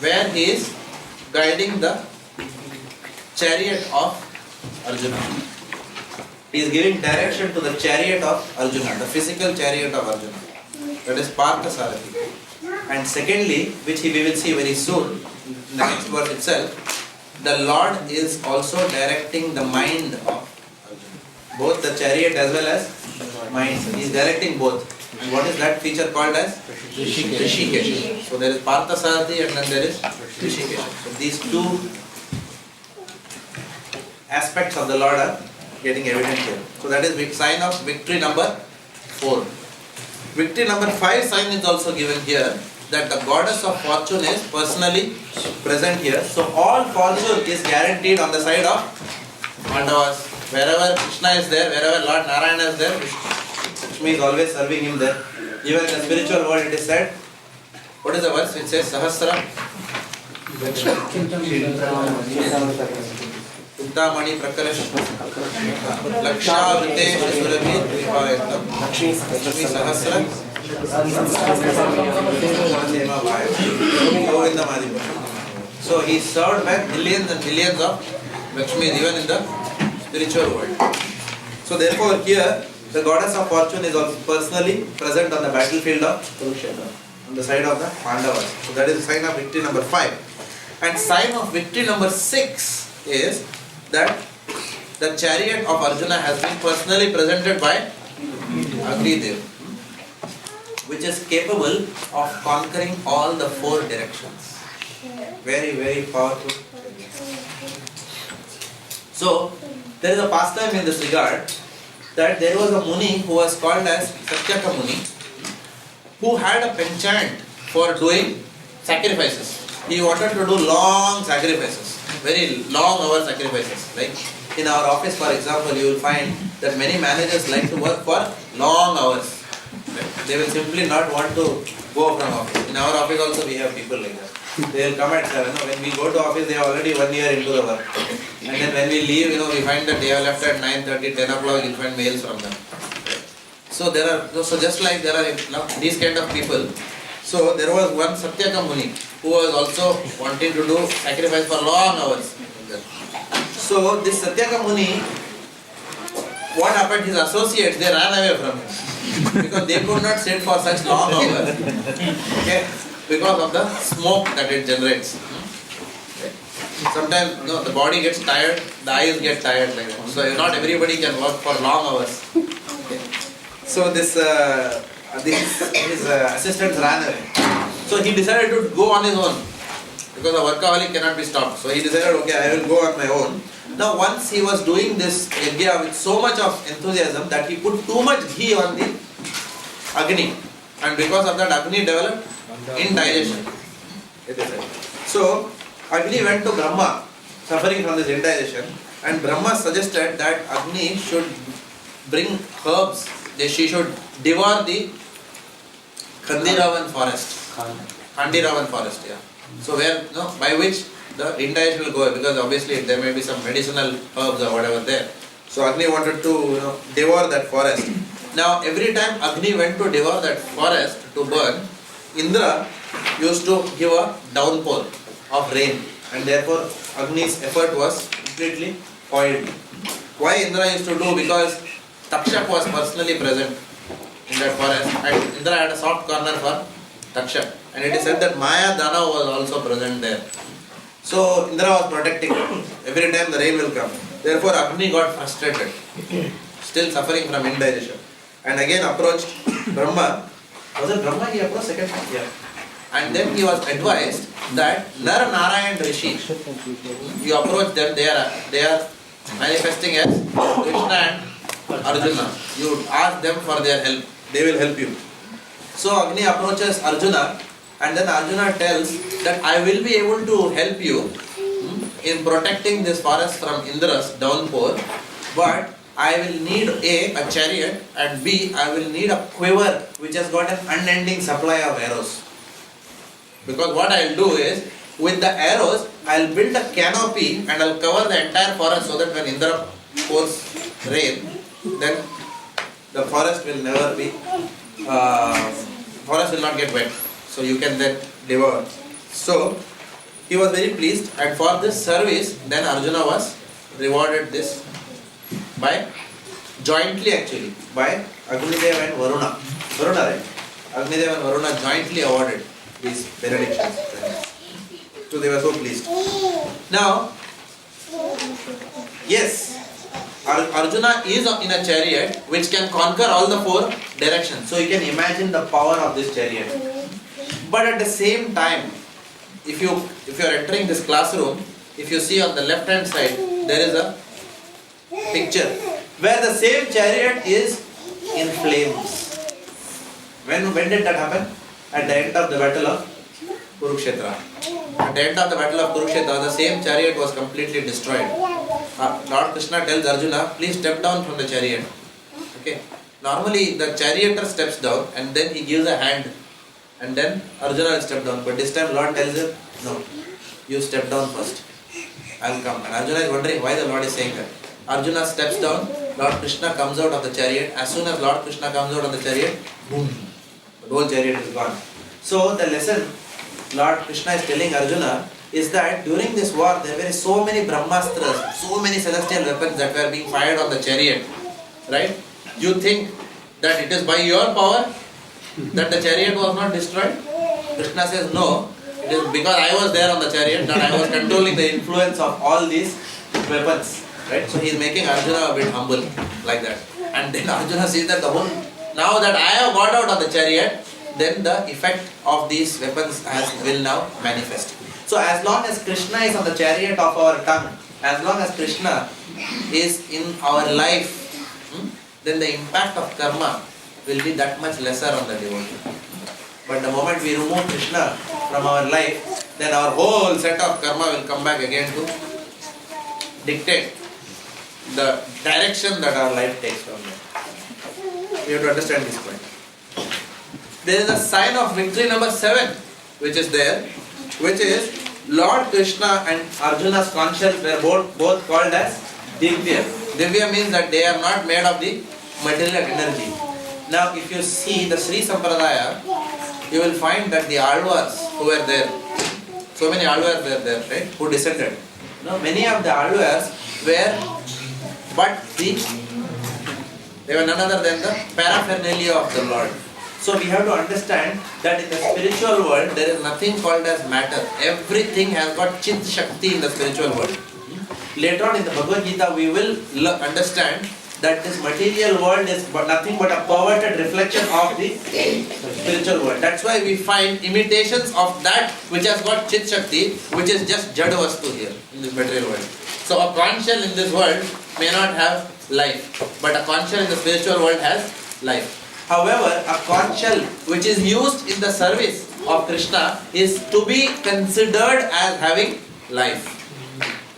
where he is guiding the chariot of Arjuna. He is giving direction to the chariot of Arjuna, the physical chariot of Arjuna. That is Partha Sarathi. And secondly, which we will see very soon, in the next verse itself, the Lord is also directing the mind of Arjuna. Both the chariot as well as mind. He is directing both. And what is that feature called as? Rishikesh. So there is Partha Sarathi and then there is Rishikesh. So these 2 aspects of the Lord are getting evident here. So that is sign of victory number 4. Victory number 5 sign is also given here, that the goddess of fortune is personally present here. So all fortune is guaranteed on the side of Pandavas. Wherever Krishna is there, wherever Lord Narayana is there, Lakshmi is always serving him there. Even in the spiritual world it is said, what is the verse which says Sahasra? Udamani Prakarash Lakshavrite Surabhi Tripavayatam Lakshmi Sahasra So he is served by millions and millions of Lakshmi even in the spiritual world. So therefore here the goddess of fortune is also personally present on the battlefield of Kurukshetra, on the side of the Pandavas. So that is the sign of victory number 5. And sign of victory number 6 is that the chariot of Arjuna has been personally presented by Agni, which is capable of conquering all the 4 directions. Very, very powerful. So there is a pastime in this regard, that there was a Muni who was called as Satyaka Muni, who had a penchant for doing sacrifices. He wanted to do long sacrifices, very long hour sacrifices. Like in our office, for example, you will find that many managers like to work for long hours. They will simply not want to go from office. In our office also we have people like that. They will come at 7. When we go to office, they are already 1 year into the work. And then when we leave, we find that they have left at 9:30, 10 o'clock, you'll find mails from them. So there are, so just like there are these kind of people. So there was one Satyaka Muni who was also wanting to do sacrifice for long hours. So this Satyaka Muni, what happened? His associates, they ran away from him because they could not sit for such long hours. Okay, because of the smoke that it generates. Okay. Sometimes the body gets tired, the eyes get tired like that. So not everybody can work for long hours. Okay. So his assistants ran away. So he decided to go on his own because a workaholic cannot be stopped. So he decided, okay, I will go on my own. Now once he was doing this yajna with so much of enthusiasm that he put too much ghee on the Agni, and because of that Agni developed indigestion. So Agni went to Brahma suffering from this indigestion, and Brahma suggested that Agni should bring herbs, she should devour the Khandiravan forest. Khandiravan forest, yeah. So where, by which the indigestion will go away, because obviously there may be some medicinal herbs or whatever there. So Agni wanted to devour that forest. Now every time Agni went to devour that forest to burn, Indra used to give a downpour of rain, and therefore Agni's effort was completely foiled. Why Indra used to do? Because Takshak was personally present in that forest, and Indra had a soft corner for Takshak, and it is said that Maya Dana was also present there. So Indra was protecting every time the rain will come. Therefore Agni got frustrated, still suffering from indigestion, and again approached Brahma. Was it Brahma he approached second time? Yeah. And then he was advised that Nar Narayan Rishi, you approach them, they are manifesting as Krishna and Arjuna. You ask them for their help, they will help you. So Agni approaches Arjuna, and then Arjuna tells that I will be able to help you in protecting this forest from Indra's downpour, but I will need A chariot, and B, I will need a quiver which has got an unending supply of arrows. Because what I will do is, with the arrows, I will build a canopy and I will cover the entire forest so that when Indra pours rain, then the forest will never be, forest will not get wet. So you can then devour. So he was very pleased, and for this service, then Arjuna was rewarded this by jointly actually by Agnideva and Varuna. Varuna, right? Agnideva and Varuna jointly awarded these benedictions. So they were so pleased. Now, yes, Arjuna is in a chariot which can conquer all the four directions. So you can imagine the power of this chariot. But at the same time, if you are entering this classroom, if you see on the left hand side, there is a picture where the same chariot is in flames. When did that happen? At the end of the battle of Kurukshetra. At the end of the battle of Kurukshetra, the same chariot was completely destroyed. Lord Krishna tells Arjuna, please step down from the chariot. Okay. Normally the charioteer steps down and then he gives a hand, and then Arjuna will step down. But this time Lord tells him, no, you step down first. I will come. And Arjuna is wondering why the Lord is saying that. Arjuna steps down, Lord Krishna comes out of the chariot. As soon as Lord Krishna comes out of the chariot, boom, the whole chariot is gone. So the lesson Lord Krishna is telling Arjuna is that during this war there were so many Brahmastras, so many celestial weapons that were being fired on the chariot. Right? You think that it is by your power that the chariot was not destroyed? Krishna says no, it is because I was there on the chariot that I was controlling the influence of all these weapons. Right? So he is making Arjuna a bit humble like that. And then Arjuna sees that now that I have got out of the chariot, then the effect of these weapons will now manifest. So as long as Krishna is on the chariot of our tongue, as long as Krishna is in our life, then the impact of karma will be that much lesser on the devotee. But the moment we remove Krishna from our life, then our whole set of karma will come back again to dictate the direction that our life takes from there. We have to understand this point. There is a sign of victory number 7 which is there, which is Lord Krishna and Arjuna's conscience were both called as Divya. Divya means that they are not made of the material energy. Now if you see the Sri Sampradaya, you will find that the Alvars who were there, so many Alvars were there, right, who descended. Many of the Alvars were they were none other than the paraphernalia of the Lord. So we have to understand that in the spiritual world there is nothing called as matter. Everything has got Chit Shakti in the spiritual world. Later on in the Bhagavad Gita we will understand that this material world is nothing but a perverted reflection of the spiritual world. That's why we find imitations of that which has got Chit Shakti, which is just Jad Vastu here in this material world. So a conch shell in this world may not have life, but a conch shell in the spiritual world has life. However, a conch shell which is used in the service of Krishna is to be considered as having life.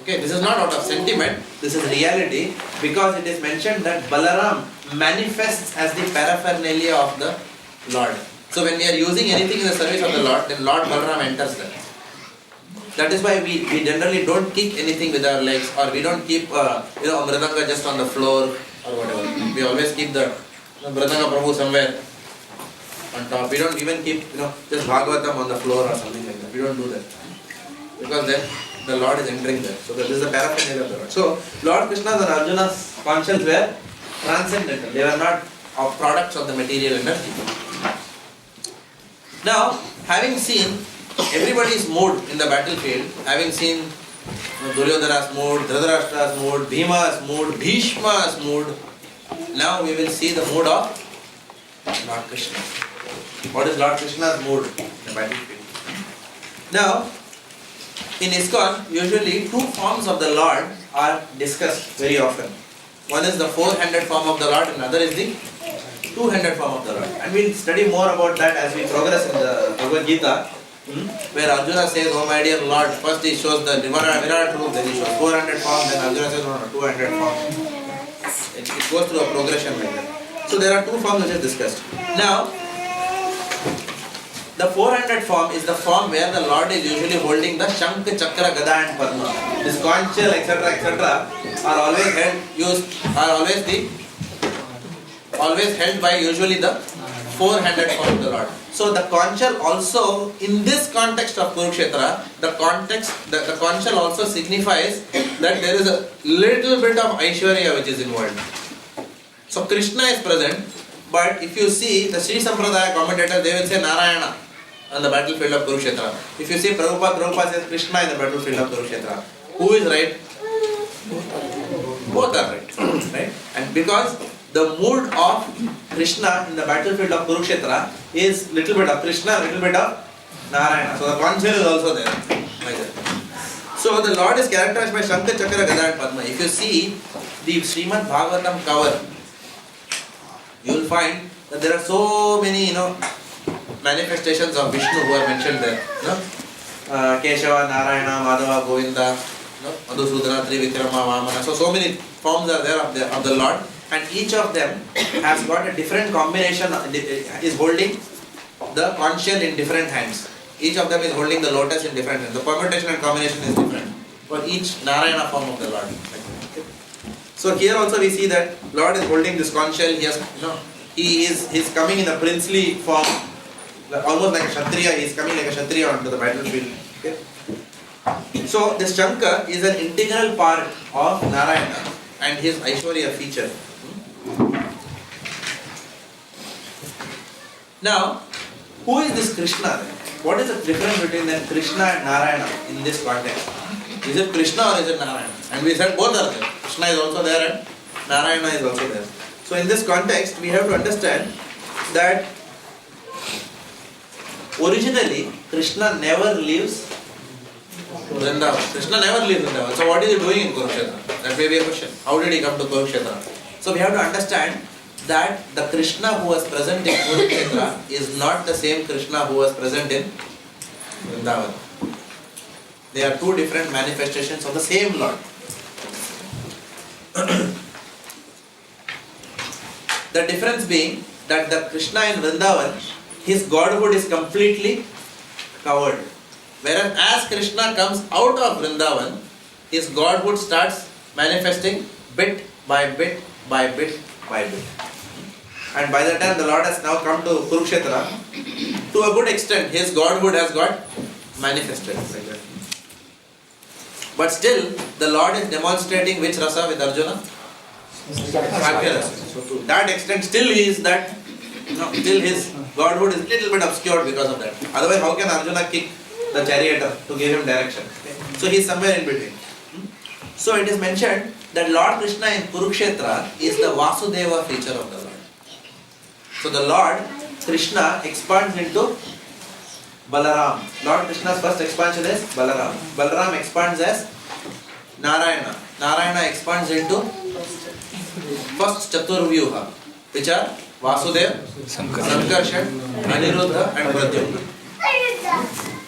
Okay, this is not out of sentiment, this is reality, because it is mentioned that Balaram manifests as the paraphernalia of the Lord. So when we are using anything in the service of the Lord, then Lord Balaram enters there. That is why we generally don't kick anything with our legs, or we don't keep Mridanga just on the floor or whatever. We always keep the Mridanga Prabhu somewhere on top. We don't even keep just Bhagavatam on the floor or something like that. We don't do that. Because then the Lord is entering there. So this is the paraphernalia of the Lord. So Lord Krishna's and Arjuna's conch shells were transcendental. They were not products of the material energy. Now, having seen everybody's mood in the battlefield, having seen Duryodhana's mood, Dhritarashtra's mood, Bhima's mood, Bhishma's mood, now we will see the mood of Lord Krishna. What is Lord Krishna's mood in the battlefield? Now, in ISKCON, usually two forms of the Lord are discussed very often. One is the four-handed form of the Lord, and another is the two-handed form of the Lord. And we'll study more about that as we progress in the Bhagavad Gita, where Arjuna says, "Oh my dear Lord," first he shows the Virat room, then he shows four-handed form, then Arjuna says, "No, two-handed form." It goes through a progression like that. So there are two forms which is discussed. Now, the four-handed form is the form where the Lord is usually holding the Shankha, Chakra, Gada and Padma. This conch shell, etc., are always held by usually the four-handed form of the Lord. So the conch shell also, in this context of Kurukshetra, the conch shell also signifies that there is a little bit of Aishwarya which is involved. So Krishna is present, but if you see the Sri Sampradaya commentators, they will say Narayana on the battlefield of Kurukshetra. If you see Prabhupada says Krishna in the battlefield of Kurukshetra. Who is right? Both are right. And because the mood of Krishna in the battlefield of Kurukshetra is little bit of Krishna, little bit of Narayana. So the conch shell is also there. Like that. So the Lord is characterized by Shankha, Chakra, Gada and Padma. If you see the Srimad Bhagavatam cover, you will find that there are so many manifestations of Vishnu who are mentioned there. Keshava, Narayana, Madhava, Govinda, Madhusudana, Trivikrama, Vamana. So many forms are there of the Lord, and each of them has got a different combination, is holding the conch shell in different hands. Each of them is holding the lotus in different hands. The permutation and combination is different for each Narayana form of the Lord. So here also we see that Lord is holding this conch shell. He is coming in a princely form, almost like a Kshatriya. He is coming like a Kshatriya onto the battlefield. Okay? So this Shankha is an integral part of Narayana and his Aishwarya feature. Now, who is this Krishna then? What is the difference between then Krishna and Narayana in this context? Is it Krishna or is it Narayana? And we said both are there. Krishna is also there and Narayana is also there. So in this context, we have to understand that originally Krishna never leaves Vrindavan. Krishna never leaves Vrindavan. So what is he doing in Kurukshetra? That may be a question. How did he come to Kurukshetra? So we have to understand that the Krishna who was present in Kurukshetra is not the same Krishna who was present in Vrindavan. They are two different manifestations of the same Lord. The difference being that the Krishna in Vrindavan, his godhood is completely covered. Whereas as Krishna comes out of Vrindavan, his godhood starts manifesting bit by bit by bit by bit. And by the time the Lord has now come to Kurukshetra, to a good extent his godhood has got manifested. But still, the Lord is demonstrating which rasa with Arjuna? Sakya rasa. So to that extent, still he is that, still his Godhood is little bit obscured because of that. Otherwise, how can Arjuna kick the charioteer to give him direction? So he is somewhere in between. So it is mentioned that Lord Krishna in Kurukshetra is the Vasudeva feature of the Lord. So the Lord Krishna expands into Balaram. Lord Krishna's first expansion is Balaram. Balaram expands as Narayana. Narayana expands into first Chaturvyuha, which are Vasudeva, Sankarshan, Aniruddha and Pradyumna.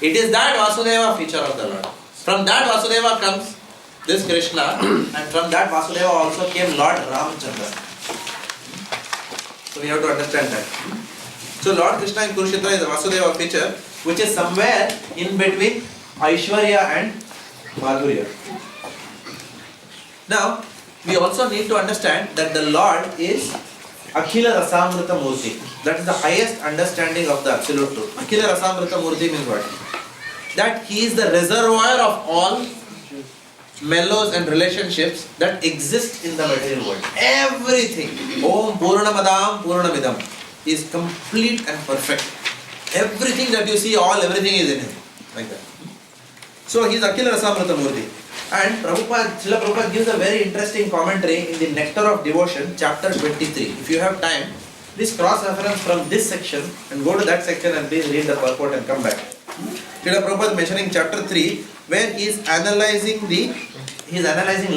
It is that Vasudeva feature of the Lord. From that Vasudeva comes this Krishna, and from that Vasudeva also came Lord Ramchandra. So we have to understand that. So Lord Krishna in Kurukshetra is a Vasudeva feature, which is somewhere in between Aishwarya and Madhurya. Now, we also need to understand that the Lord is Akhila Rasamrita Murti. That is the highest understanding of the Absolute Truth. Akhila Rasamrita Murti means what? That He is the reservoir of all mellows and relationships that exist in the material world. Everything. Om Purnamadam Purnamidam is complete and perfect. Everything that you see, everything is in Him. Like that. So He is Akhila Rasamrita Murti. And Srila Prabhupada gives a very interesting commentary in the Nectar of Devotion, chapter 23. If you have time, please cross-reference from this section and go to that section and please read the purport and come back. Srila Prabhupada is mentioning chapter 3, where he is analyzing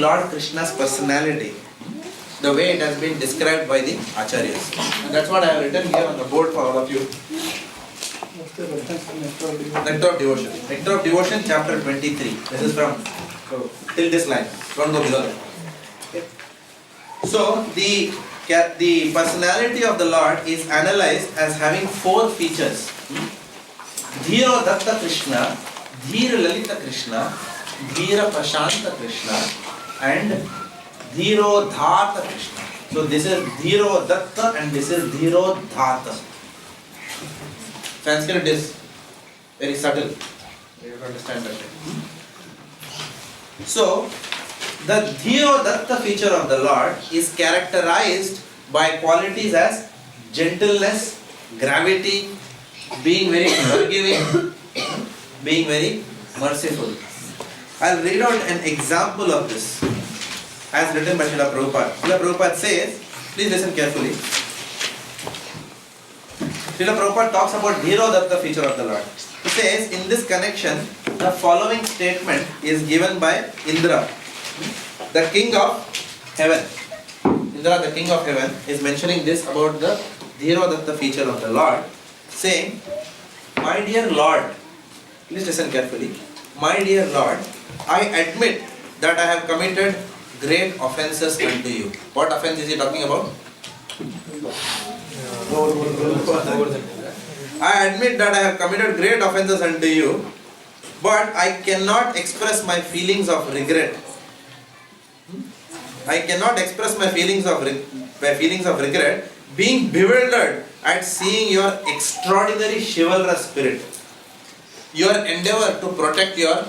Lord Krishna's personality, the way it has been described by the Acharyas. And that's what I have written here on the board for all of you. What's the reference to Nectar of Devotion? Nectar of Devotion. Nectar of Devotion, chapter 23. This is from till this line. Don't go below that. Okay. So the personality of the Lord is analyzed as having 4 features. Dhiro Datta Krishna, Dhira Lalita Krishna, Dhira Prashanta Krishna, and Dhiro Dhata Krishna. So this is Dhiro Datta and this is Dhiro Dhata. Sanskrit is very subtle. You have to understand that. So the Dhiro Datta feature of the Lord is characterized by qualities as gentleness, gravity, being very forgiving, being very merciful. I'll read out an example of this as written by Srila Prabhupada. Srila Prabhupada says, please listen carefully. Srila Prabhupada talks about Dhiro Datta feature of the Lord. He says, in this connection, the following statement is given by Indra, the king of heaven. Indra, the king of heaven, is mentioning this about the Dhiro Datta feature of the Lord, saying, my dear Lord, please listen carefully, my dear Lord, I admit that I have committed great offences unto you. What offence is he talking about? I admit that I have committed great offences unto you, but I cannot express my feelings of regret. I cannot express my feelings of regret, being bewildered at seeing your extraordinary chivalrous spirit, your endeavor to protect your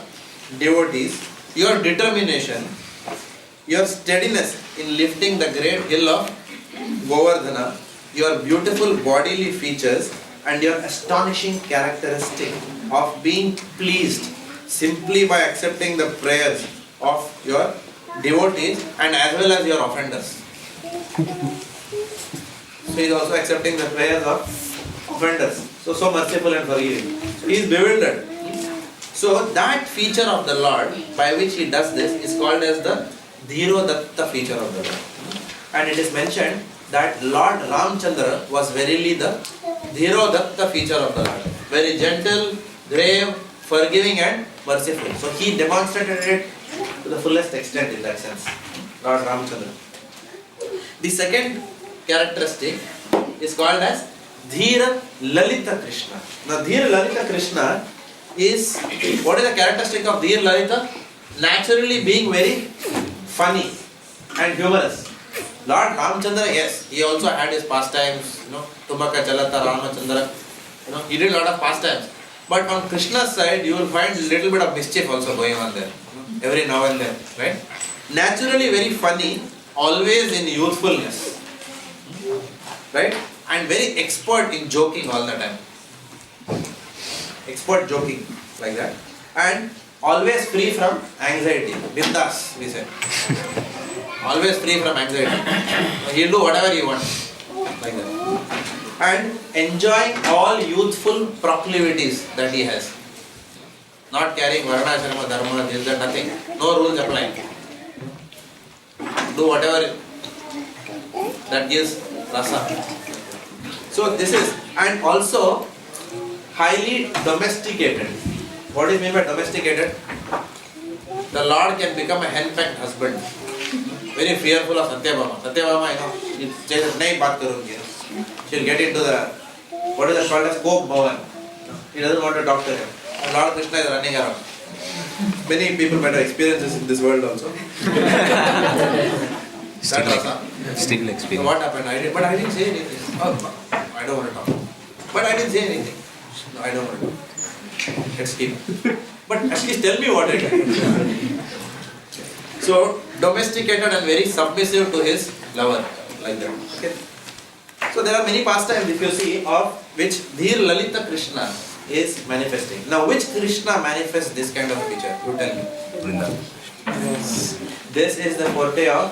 devotees, your determination, your steadiness in lifting the great hill of Govardhana, your beautiful bodily features, and your astonishing characteristic of being pleased simply by accepting the prayers of your devotees and as well as your offenders. So he is also accepting the prayers of offenders. So merciful and forgiving. So he is bewildered. So that feature of the Lord by which he does this is called as the Dhiro Datta feature of the Lord. And it is mentioned that Lord Ramchandra was verily the Dhiro Datta feature of the Lord. Very gentle, grave, forgiving and merciful. So he demonstrated it to the fullest extent in that sense. Lord Ramchandra. The second characteristic is called as Dhira Lalita Krishna. Now Dhira Lalita Krishna is, what is the characteristic of Dhira Lalita? Naturally being very funny and humorous. Lord Ramchandra, yes, he also had his pastimes, Tumaka Chalata Ramachandra, he did a lot of pastimes. But on Krishna's side, you will find a little bit of mischief also going on there, every now and then, right? Naturally very funny, always in youthfulness, right? and very expert in joking all the time. Expert joking, like that. And always free from anxiety. Bindas, we say. Always free from anxiety. He'll do whatever he wants, like that. And enjoying all youthful proclivities that he has. Not carrying varna, sharma, dharma, this, that, nothing. No rules applying. Do whatever that gives rasa. So this is, and also highly domesticated. What is meant by domesticated? The Lord can become a henpecked husband. Very fearful of Satyabhama. Satyabhama, she says, nahi baat karungi. She'll get into the, what is that called as Coke Bhavan. He doesn't want to talk to him. And Lord Krishna is running around. Many people might have experienced this in this world also. Still experience. So what happened? I didn't say anything. Oh, I don't want to talk. But I didn't say anything. No, I don't want to talk. Let's keep. But at least tell me what I did. So domesticated and very submissive to his lover, like that. Okay. So there are many pastimes, if you see, of which Dhir Lalita Krishna is manifesting. Now, which Krishna manifests this kind of picture? You tell me. This is the forte of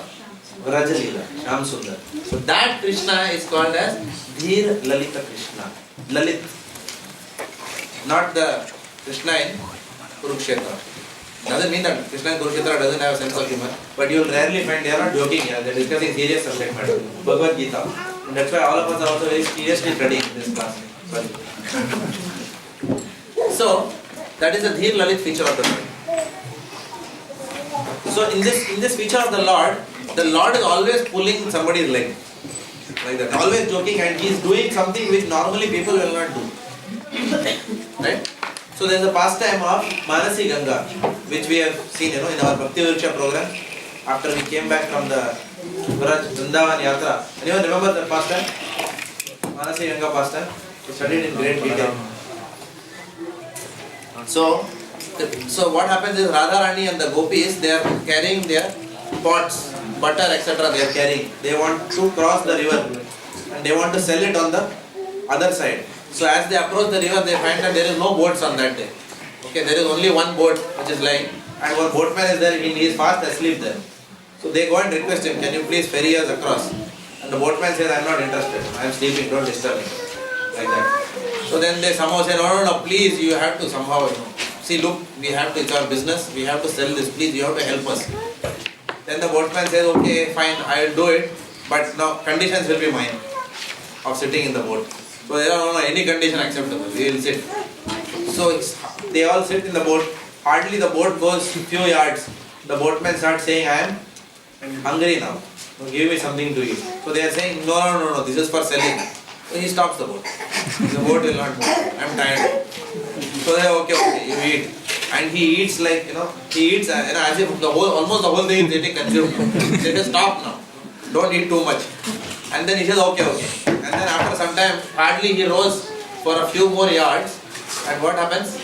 Vrajalila, Sham Sundar. So that Krishna is called as Dhir Lalita Krishna. Lalit. Not the Krishna in Kurukshetra. Doesn't mean that Krishna in Kurukshetra doesn't have a sense of humor, but you will rarely find they are not joking here, they are discussing serious subject matter. Bhagavad Gita. And that's why all of us are also very seriously studying this class. Sorry. So, that is the Dhir Lalit feature of the Lord. So, in this feature of the Lord is always pulling somebody's leg. Like that. Always joking, and he is doing something which normally people will not do. Right? So there is a pastime of Manasi Ganga, which we have seen, in our Bhaktivedanta program. After we came back from the Vrindavan Yatra. Anyone remember that pastime? Manasi Ganga pastime? We studied in great detail. So what happens is Radharani and the gopis, they are carrying their pots, butter, etc. They are carrying. They want to cross the river and they want to sell it on the other side. So as they approach the river, they find that there is no boats on that day. Okay, there is only one boat which is lying, and one boatman is there, he is fast asleep there. So they go and request him, can you please ferry us across? And the boatman says, I am not interested, I am sleeping, don't disturb me. Like that. So then they somehow say, no, please, you have to somehow, see, look, we have to, it's our business, we have to sell this, please, you have to help us. Then the boatman says, okay, fine, I will do it, but now conditions will be mine of sitting in the boat. So there are no any condition acceptable, we will sit. So they all sit in the boat, hardly the boat goes few yards. The boatman starts saying, I am hungry now, so give me something to eat. So they are saying, no, this is for selling. So he stops the boat. The boat will not move, I am tired. So they are okay, you eat. And he eats like, he eats as if almost the whole thing is getting consumed. They say, stop now, don't eat too much. And then he says, okay. And then after some time, hardly he rose for a few more yards. And what happens?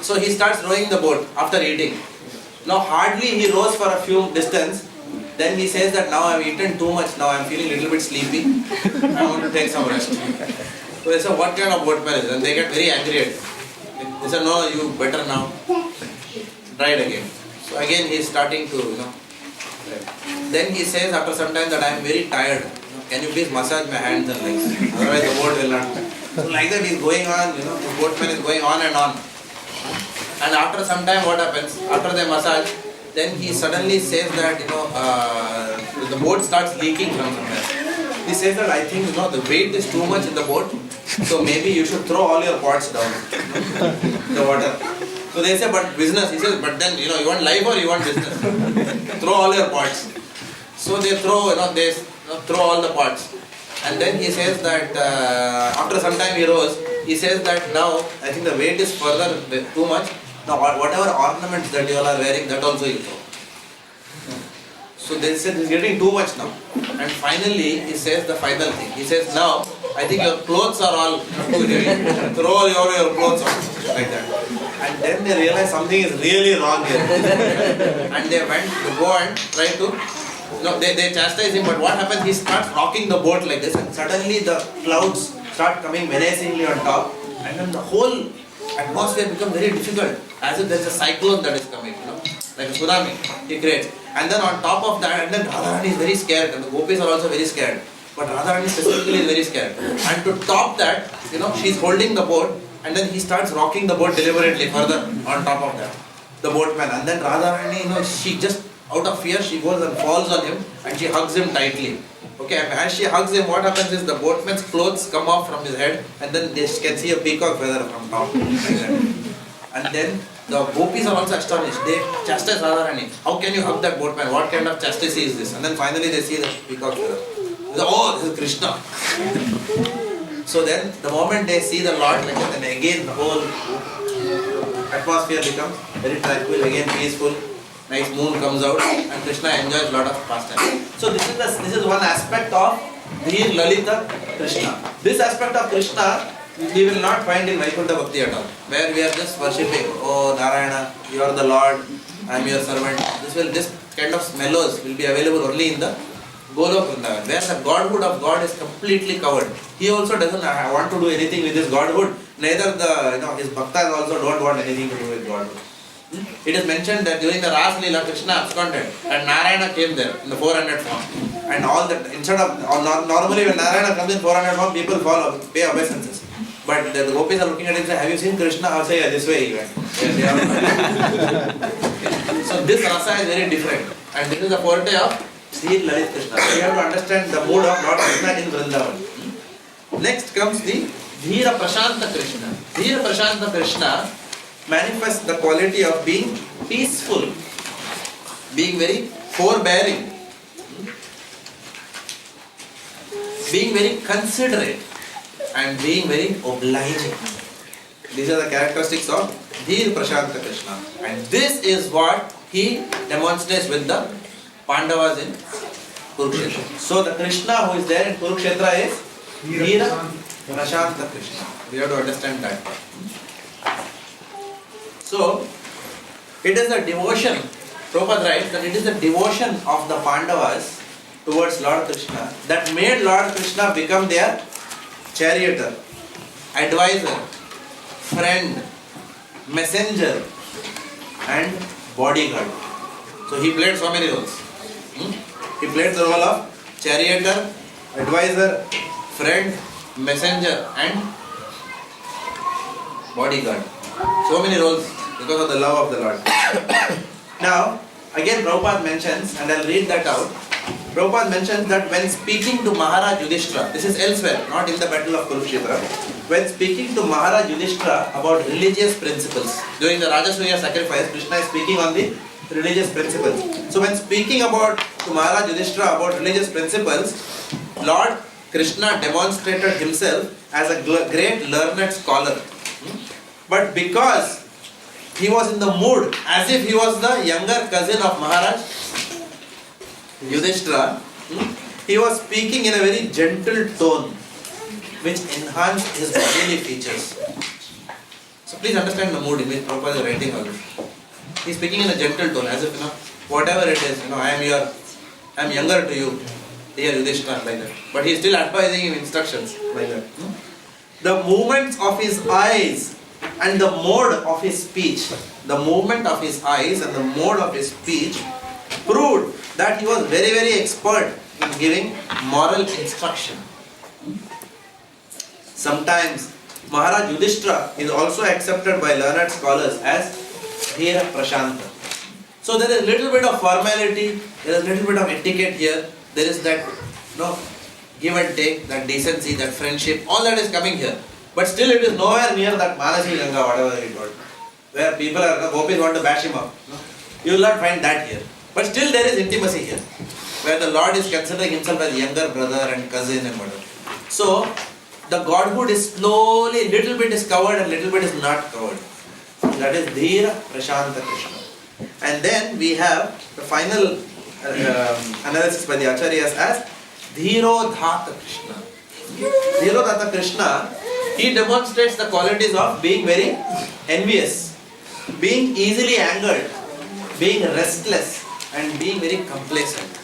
So he starts rowing the boat after eating. Now hardly he rose for a few distance. Then he says that now I have eaten too much, now I am feeling a little bit sleepy. I want to take some rest. So they say, what kind of boatman is it? And they get very angry at him. They say, no, you better now try it again. So again he is starting to, Then he says after some time that I am very tired. Can you please massage my hands and legs? Otherwise the boat will not. So like that he is going on, the boatman is going on and on. And after some time what happens? After the massage, then he suddenly says that, the boat starts leaking from somewhere. He says that I think, the weight is too much in the boat, so maybe you should throw all your pots down, the water. So they say, but business, he says, but then, you want life or you want business? Throw all your pots. So they throw, throw all the pots. And then he says that after some time he rose, he says that now I think the weight is further too much. Now whatever ornaments that you all are wearing, that also you throw. So they said he's getting too much now. And finally he says the final thing. He says, now I think your clothes are all too heavy. Throw all your clothes on, like that. And then they realize something is really wrong here. And they went to go and try to, they chastise him, but what happens, he starts rocking the boat like this, and suddenly the clouds start coming menacingly on top, and then the whole atmosphere becomes very difficult, as if there's a cyclone that is coming, like a tsunami he creates. And then on top of that, and then Radharani is very scared, and the gopis are also very scared. But Radharani specifically is very scared. And to top that, she's holding the boat, and then he starts rocking the boat deliberately further on top of that, the boatman. And then Radharani, she just, out of fear, she goes and falls on him, and she hugs him tightly. Okay, and as she hugs him, what happens is the boatman's clothes come off from his head, and then they can see a peacock feather from top, like that. And then the gopis are also astonished. They chastise Radharani. How can you hug that boatman? What kind of chastity is this? And then finally they see the peacock feather. They say, oh, this is Krishna. So then the moment they see the Lord like that, then again the whole atmosphere becomes very tranquil, again peaceful. Nice moon comes out and Krishna enjoys a lot of pastime. So this is one aspect of Dhir Lalita Krishna. This aspect of Krishna we will not find in Vaikuntha Bhakti at all, where we are just worshipping, oh Narayana, you are the Lord, I am your servant. This kind of mellows will be available only in the Golok Vrindavan, where the godhood of God is completely covered. He also doesn't want to do anything with his godhood, neither his bhaktas also don't want anything to do with godhood. It is mentioned that during the Ras Leela, Krishna absconded and Narayana came there in the 400 form. And all that, instead of, normally when Narayana comes in 400 form, people pay obeisances. But the gopis are looking at him and say, have you seen Krishna? I'll say, yeah, this way he went. So this rasa is very different. And this is the forte of Sri Lalit Krishna. So you have to understand the mood of Lord Krishna in Vrindavan. Next comes the Dhira Prashanta Krishna. Dhira Prashanta Krishna manifests the quality of being peaceful, being very forbearing, being very considerate, and being very obliging. These are the characteristics of Dhir Prashanta Krishna. And this is what he demonstrates with the Pandavas in Kurukshetra. So the Krishna who is there in Kurukshetra is Dhira Prashanta Krishna. We have to understand that part. So, it is the devotion, Prabhupada writes that it is the devotion of the Pandavas towards Lord Krishna that made Lord Krishna become their charioteer, advisor, friend, messenger and bodyguard. So he played so many roles. He played the role of charioteer, advisor, friend, messenger and bodyguard. So many roles because of the love of the Lord. Now, again Prabhupada mentions, and I'll read that out. Prabhupada mentions that when speaking to Maharaj Yudhishthira, this is elsewhere, not in the battle of Kurukshetra, when speaking to Maharaj Yudhishthira about religious principles, during the Rajasuya sacrifice, Krishna is speaking on the religious principles. So when speaking to Maharaj Yudhishthira about religious principles, Lord Krishna demonstrated himself as a great learned scholar. But because he was in the mood as if he was the younger cousin of Maharaj Yudhishthira, he was speaking in a very gentle tone which enhanced his bodily features. So please understand the mood in which Prabhupada is writing all this. He is speaking in a gentle tone as if, whatever it is, I am younger to you, dear Yudhishthira, like that. But he is still advising him instructions like that. The movements of his eyes and the mode of his speech, the movement of his eyes and the mode of his speech proved that he was very, very expert in giving moral instruction. Sometimes Maharaj Yudhishthira is also accepted by learned scholars as Dhira Prashanta. So there is a little bit of formality, there is a little bit of etiquette here, there is that give and take, that decency, that friendship, all that is coming here. But still it is nowhere near that Manasi Ganga, whatever it was, where people are, gopis want to bash him up. You will not find that here. But still there is intimacy here. where the Lord is considering himself as younger brother and cousin and whatever. So, the Godhood is slowly, little bit is covered and little bit is not covered. That is Dhira Prashanta Krishna. And then we have the final analysis by the Acharyas as Dhiro Dhata Krishna. Dhiro Dhata Krishna, he demonstrates the qualities of being very envious, being easily angered, being restless, and being very complacent.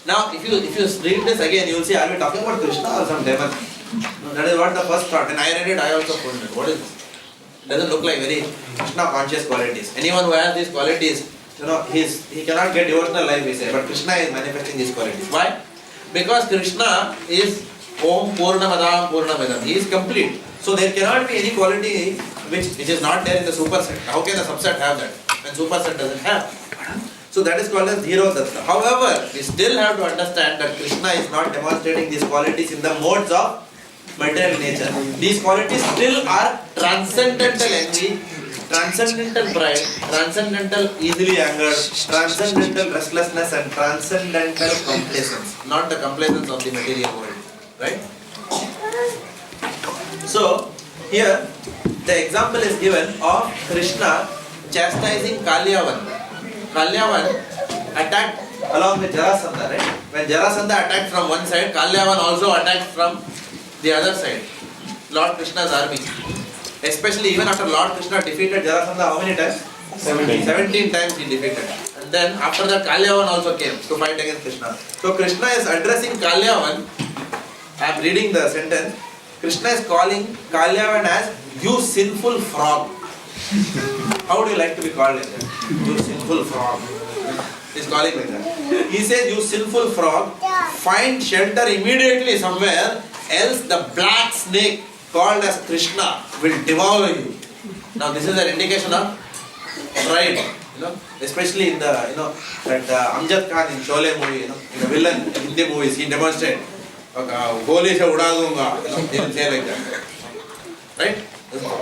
Now, if you read this again, you will see, are we talking about Krishna or some demon? No, that is what the first thought. And I read it, I also pulled it. What is this? It doesn't look like very Krishna conscious qualities. Anyone who has these qualities, he cannot get devotional life, we say. But Krishna is manifesting these qualities. Why? Because Krishna is Om Purnamadam Purnamidam. He is complete. So there cannot be any quality which is not there in the superset. How can a subset have that when superset doesn't have? So that is called as Dhiro Datta. However, we still have to understand that Krishna is not demonstrating these qualities in the modes of material nature. These qualities still are transcendental envy, transcendental pride, transcendental easily angered, transcendental restlessness and transcendental complacence. Not the complacence of the material world. Right? So, here the example is given of Krishna chastising Kalyavan. Kalyavan attacked along with Jarasandha, right? When Jarasandha attacked from one side, Kalyavan also attacked from the other side. Lord Krishna's army. Especially even after Lord Krishna defeated Jarasandha, how many times? 17 times he defeated. And then after that Kalyavan also came to fight against Krishna. So Krishna is addressing Kalyavan. I am reading the sentence. Krishna is calling Kalyavan as you sinful frog. How would you like to be called like that? You sinful frog. He is calling like that. He says, you sinful frog, find shelter immediately somewhere, else the black snake called as Krishna will devour you. Now this is an indication of pride, especially in the, that Amjad Khan in Sholay movie, in the villain in Hindi movies, he demonstrates, Goli se uda dunga, he will say like that. Right?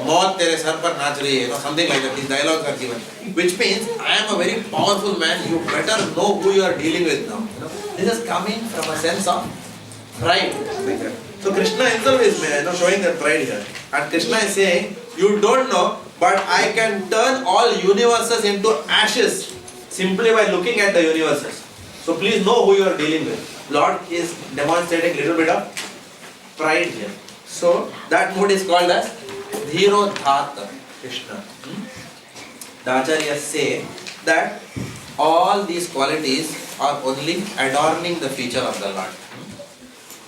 Maut tere sar par naach rahi hai, something like that. These dialogues are given. Which means, I am a very powerful man, you better know who you are dealing with now. This is coming from a sense of pride. Like that. So Krishna himself is showing that pride here. And Krishna is saying, you don't know, but I can turn all universes into ashes simply by looking at the universes. So please know who you are dealing with. Lord is demonstrating a little bit of pride here. So that mood is called as Dhiro Dhata Krishna. The Acharyas say that all these qualities are only adorning the feature of the Lord.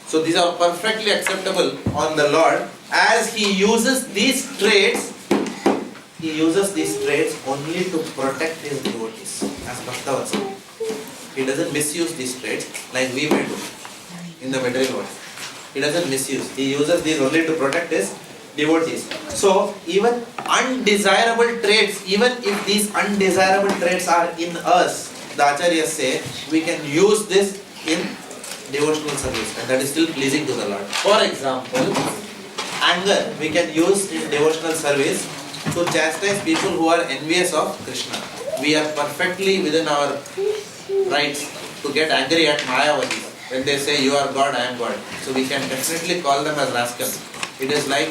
So these are perfectly acceptable on the Lord as He uses these traits. He uses these traits only to protect His devotees, as Bhagavad said. He doesn't misuse these traits like we may do in the material world. He doesn't misuse. He uses these only to protect His devotees. So even undesirable traits, even if these undesirable traits are in us, the Acharyas say we can use this in devotional service and that is still pleasing to the Lord. For example, anger we can use in devotional service to chastise people who are envious of Krishna. We are perfectly within our rights to get angry at Mayavadis when they say you are God, I am God. So we can definitely call them as rascals. It is like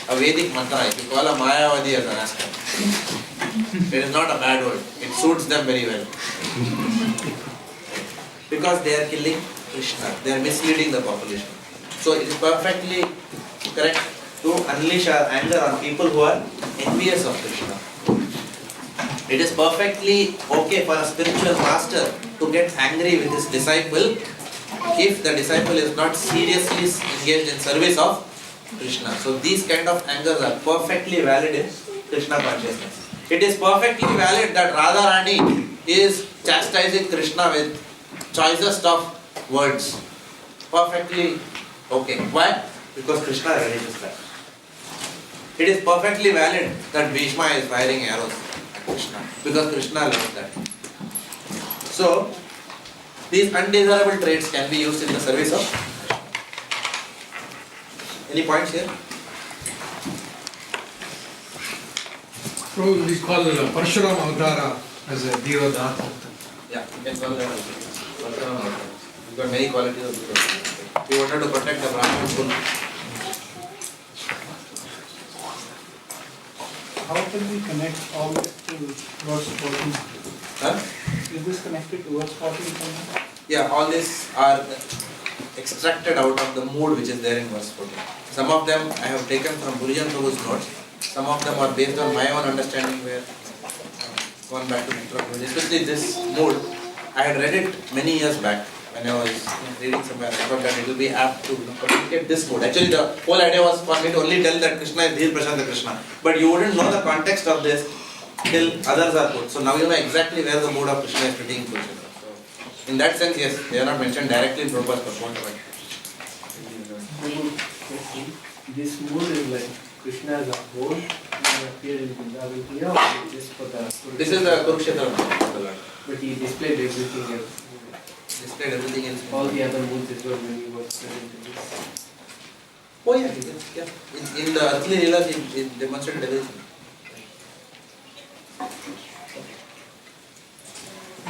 a Vedic mantra. If you call a Mayavadi as a rascal, it is not a bad word. It suits them very well. Because they are killing Krishna. They are misleading the population. So it is perfectly correct to unleash our anger on people who are envious of Krishna. It is perfectly okay for a spiritual master to get angry with his disciple if the disciple is not seriously engaged in service of Krishna. So these kind of angers are perfectly valid in Krishna consciousness. It is perfectly valid that Radharani is chastising Krishna with choicest of words. Perfectly okay. Why? Because Krishna ready to strike. It is perfectly valid that Bhishma is firing arrows at Krishna because Krishna loves that. So these undesirable traits can be used in the service of Krishna. Any points here? So we call Parshuram Avtara as a Dhiro Dhata. Yeah, you can call that Parshuram Avtara. He's got many qualities of Guru. He wanted to protect the Brahman Kul. How can we connect all this to verse 14? Huh? Is this connected to verse 14? Yeah, all these are extracted out of the mood which is there in verse 14. Some of them I have taken from Burijan Prabhu's notes. Some of them are based on my own understanding where gone back to Nectar of Devotion. Especially this mood, I had read it many years back when I was reading somewhere. I thought that it will be apt to communicate this mood. Actually, the whole idea was for me to only tell that Krishna is Dhir Prashanta Krishna. But you wouldn't know the context of this till others are put. So now you know exactly where the mood of Krishna is fitting in Krishna. So, in that sense, yes, they are not mentioned directly in Prabhupada's purport. This mood is like Krishna as a whole appeared in Vrindavan here, or just for the Kurukshetra? This is the Kurukshetra mood. But he displayed everything else. Displayed everything else. All the other moods as well when he was present in this. Oh yeah, yeah. In the earthly Leelas, he demonstrated everything.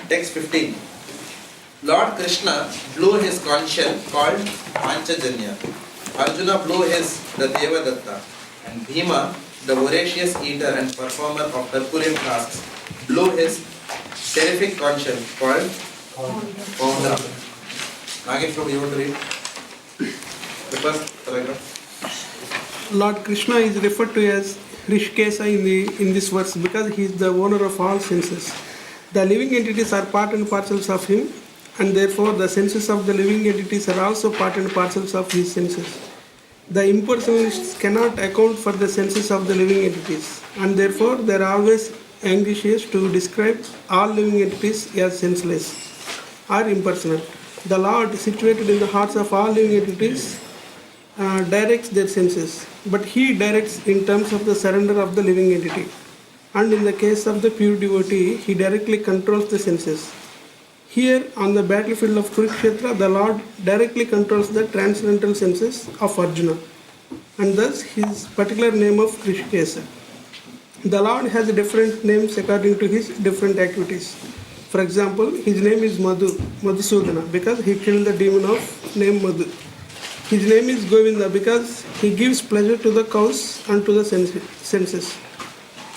Text 15. Lord Krishna blew his conch shell called Panchajanya. Arjuna blew his the Devadatta, and Bhima, the voracious eater and performer of Herculean tasks, blew his terrific conch shell called Founder. Nagesh Prabhu, you want to read the first paragraph? Lord Krishna is referred to as Hrishikesa in this verse because he is the owner of all senses. The living entities are part and parcels of him, and therefore the senses of the living entities are also part and parcels of his senses. The impersonalists cannot account for the senses of the living entities, and therefore they are always anxious to describe all living entities as senseless or impersonal. The Lord, situated in the hearts of all living entities, directs their senses, but he directs in terms of the surrender of the living entity. And in the case of the pure devotee, he directly controls the senses. Here on the battlefield of Kurukshetra, the Lord directly controls the transcendental senses of Arjuna, and thus his particular name of Hrishikesa. The Lord has different names according to his different activities. For example, his name is Madhusudana because he killed the demon of name Madhu. His name is Govinda because he gives pleasure to the cows and to the senses.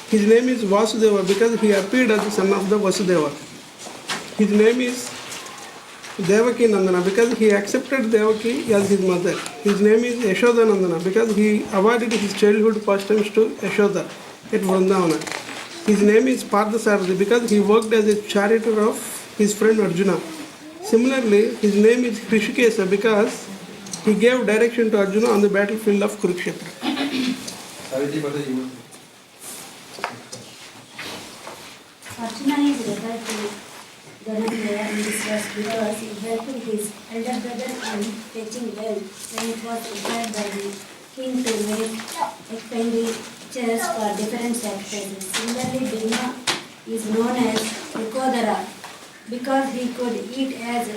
His name is Vasudeva because he appeared as the son of the Vasudeva. His name is Devaki Nandana because he accepted Devaki as his mother. His name is Yashoda Nandana because he awarded his childhood pastimes to Yashoda at Vrindavana. His name is Parthasarathi because he worked as a charioteer of his friend Arjuna. Similarly, his name is Hrishikesa because he gave direction to Arjuna on the battlefield of Kurukshetra. Arjuna is referred to Jagannath in this verse because he helped his elder brother in fetching well when it was required by the king to make expenditures for different sacrifices. Similarly, Bhima is known as Rikodara because he could eat as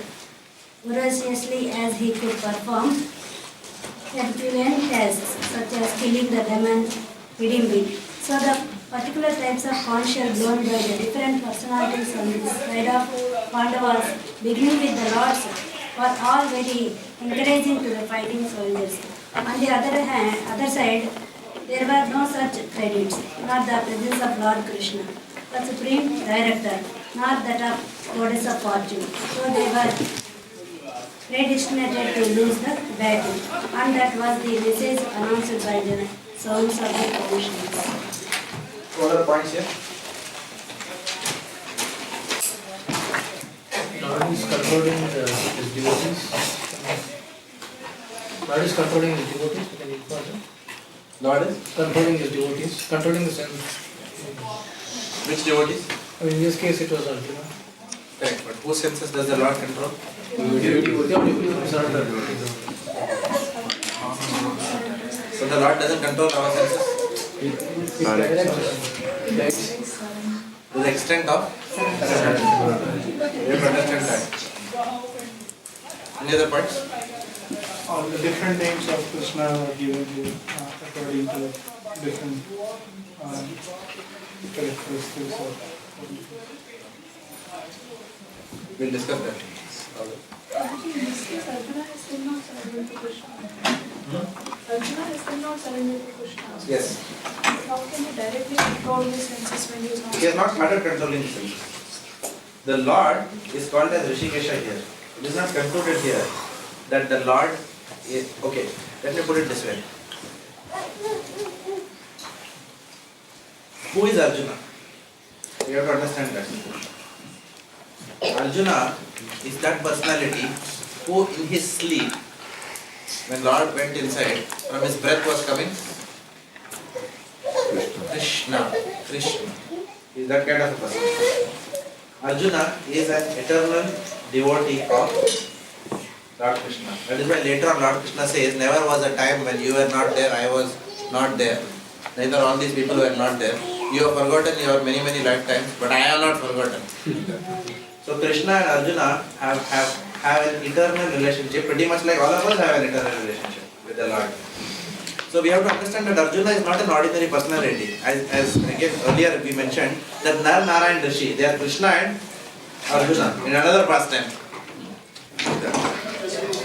voraciously as he could perform Herculean tasks such as killing the demon Hidimbi. So the particular types of conch shell blown by the different personalities on this side of Pandavas, beginning with the lords, were all very encouraging to the fighting soldiers. On the other side, there were no such credits, not the presence of Lord Krishna, the Supreme Director, nor that of Goddess of Fortune. So they were predestinated to lose the battle, and that was the message announced by the sounds of the commissioners. What are the points here? Lord is controlling his devotees. Lord is controlling his devotees. Can you further? Lord is controlling his devotees, controlling the sense. Which devotees? I mean, in this case, it was Arjuna. Correct, but whose senses does the Lord control? So the Lord doesn't control our senses? To the extent of? You have to understand that. Any other points? All the different names of Krishna are given here according to different characteristics of. We'll discuss that. In this case, Arjuna is still not surrendered to Krishna. Arjuna is still not surrendered to Krishna. Yes. How can he directly control his senses when he is not? He has not started controlling his senses. The Lord is called as Rishikesha here. It is not concluded here that the Lord is... Okay, let me put it this way. Who is Arjuna? You have to understand that. Arjuna is that personality who in his sleep, when Lord went inside, from his breath was coming Krishna. He is that kind of a person. Arjuna is an eternal devotee of Lord Krishna. That is why later on Lord Krishna says, never was a time when you were not there, I was not there. Neither all these people were not there. You have forgotten your many, many lifetimes, but I have not forgotten. So Krishna and Arjuna have an eternal relationship, pretty much like all of us have an eternal relationship with the Lord. So we have to understand that Arjuna is not an ordinary personality. As again earlier we mentioned, that Nar, Nara and Rishi, they are Krishna and Arjuna in another pastime,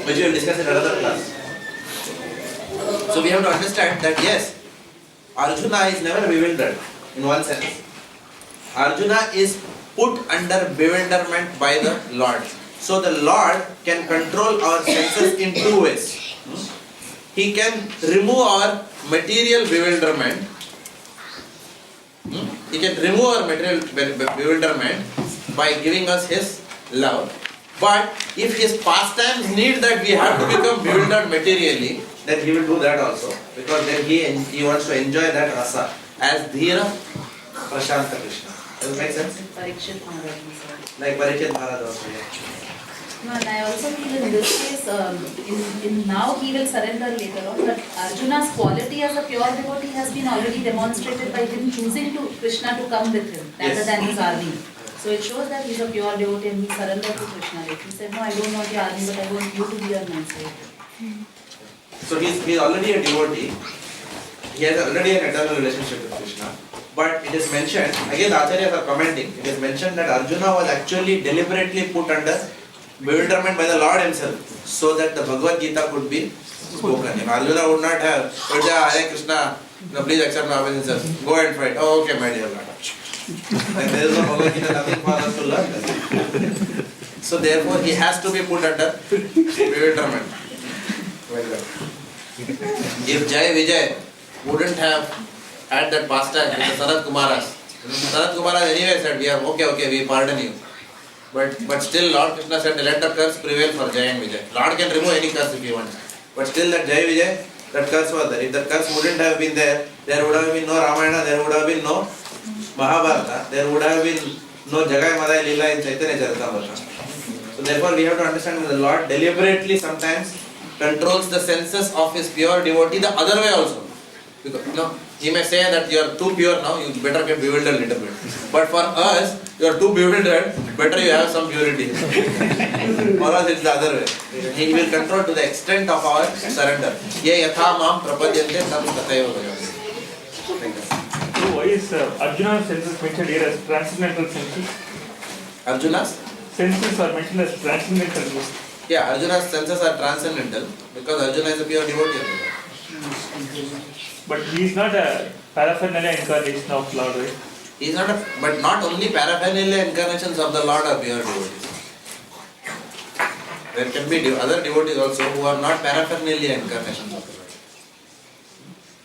which we will discuss in another class. So we have to understand that yes, Arjuna is never bewildered in one sense. Arjuna is put under bewilderment by the Lord. So the Lord can control our senses in two ways. He can remove our material bewilderment. He can remove our material bewilderment by giving us His love. But if His pastimes need that we have to become bewildered materially, then He will do that also. Because then He wants to enjoy that rasa as Dhira Prashanta Krishna. Does it make sense? Like Parikshit Maharaj also. No, and I also feel in this case, in now he will surrender later on, but Arjuna's quality as a pure devotee has been already demonstrated by him choosing Krishna to come with him rather than his army. So it shows that he is a pure devotee and he surrendered to Krishna. He said, no, I don't want your army, but I want you to be on my side. So he is already a devotee. He has already an eternal relationship with Krishna. But it is mentioned, again the Acharyas are commenting, it is mentioned that Arjuna was actually deliberately put under bewilderment by the Lord Himself, so that the Bhagavad Gita could be spoken. If Arjuna would not have, Hare Krishna, no, please accept my obeisances, go and fight. Oh, okay, my dear Lord. And there is no Bhagavad Gita, nothing for us to learn. So therefore, he has to be put under bewilderment. Like that. If Jai Vijay wouldn't have had that pastime with the Sanat Kumaras, Sanat Kumaras anyway said, we are okay, we pardon you. But still Lord Krishna said, let the curse prevail for Jai and Vijay. Lord can remove any curse if he wants. But still that Jai Vijay, that curse was there. If that curse wouldn't have been there, there would have been no Ramayana, there would have been no Mahabharata, there would have been no Jagai Madai Leela in Chaitanya Charitamrita. So therefore we have to understand that the Lord deliberately sometimes controls the senses of His pure devotee the other way also. Because He may say that you are too pure now, you better get bewildered a little bit. But for us, you are too bewildered, better you have some purity. For us it's the other way. He will control to the extent of our surrender. Ye yatha mam prapadyante tam tataiva bhajante. So why is Arjuna's senses mentioned here as transcendental senses? Arjuna's senses are mentioned as transcendental. Yeah, Arjuna's senses are transcendental because Arjuna is a pure devotee of the Lord. But he is not a paraphernalia incarnation of Lord, right? He is not but not only paraphernalia incarnations of the Lord are pure devotees. There can be other devotees also who are not paraphernalia incarnations of the Lord.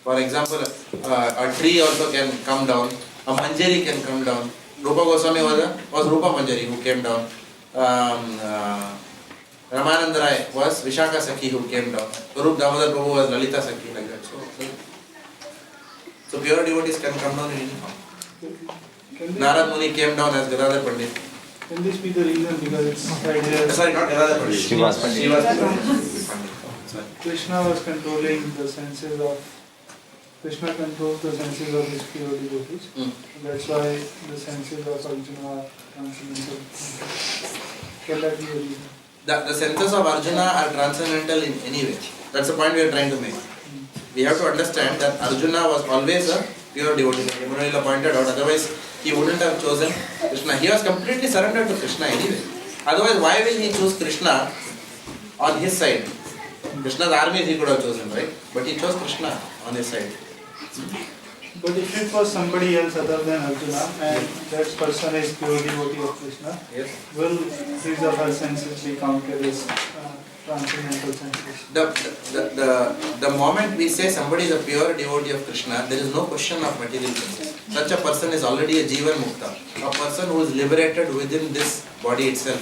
For example, a tree also can come down, a manjari can come down. Rupa Goswami was Rupa Manjari who came down. Ramananda Rai was Vishaka Sakhi who came down. Rup Damodar Prabhu was Lalita Sakhi, like that. So pure devotees can come down in any form. Narad Muni came down as Gadadhar Pandit. Can this be the reason because it's right here? Sorry, not Gadadhar Pandit. Srivas Pandit. Krishna was controlling the senses of. Krishna controls the senses of his pure devotees. That's why the senses of Arjuna are transcendental. Can that be the reason? The senses of Arjuna are transcendental in any way. That's the point we are trying to make. We have to understand that Arjuna was always a pure devotee. Yamunila pointed out, otherwise he wouldn't have chosen Krishna. He was completely surrendered to Krishna anyway. Otherwise, why will he choose Krishna on his side. Krishna's armies he could have chosen, right? But he chose Krishna on his side. But if it was somebody else other than Arjuna and that person is pure devotee of Krishna, will his or her senses be counted as transcendental senses? The moment we say somebody is a pure devotee of Krishna, there is no question of material senses. Such a person is already a Jivan Mukta, a person who is liberated within this body itself.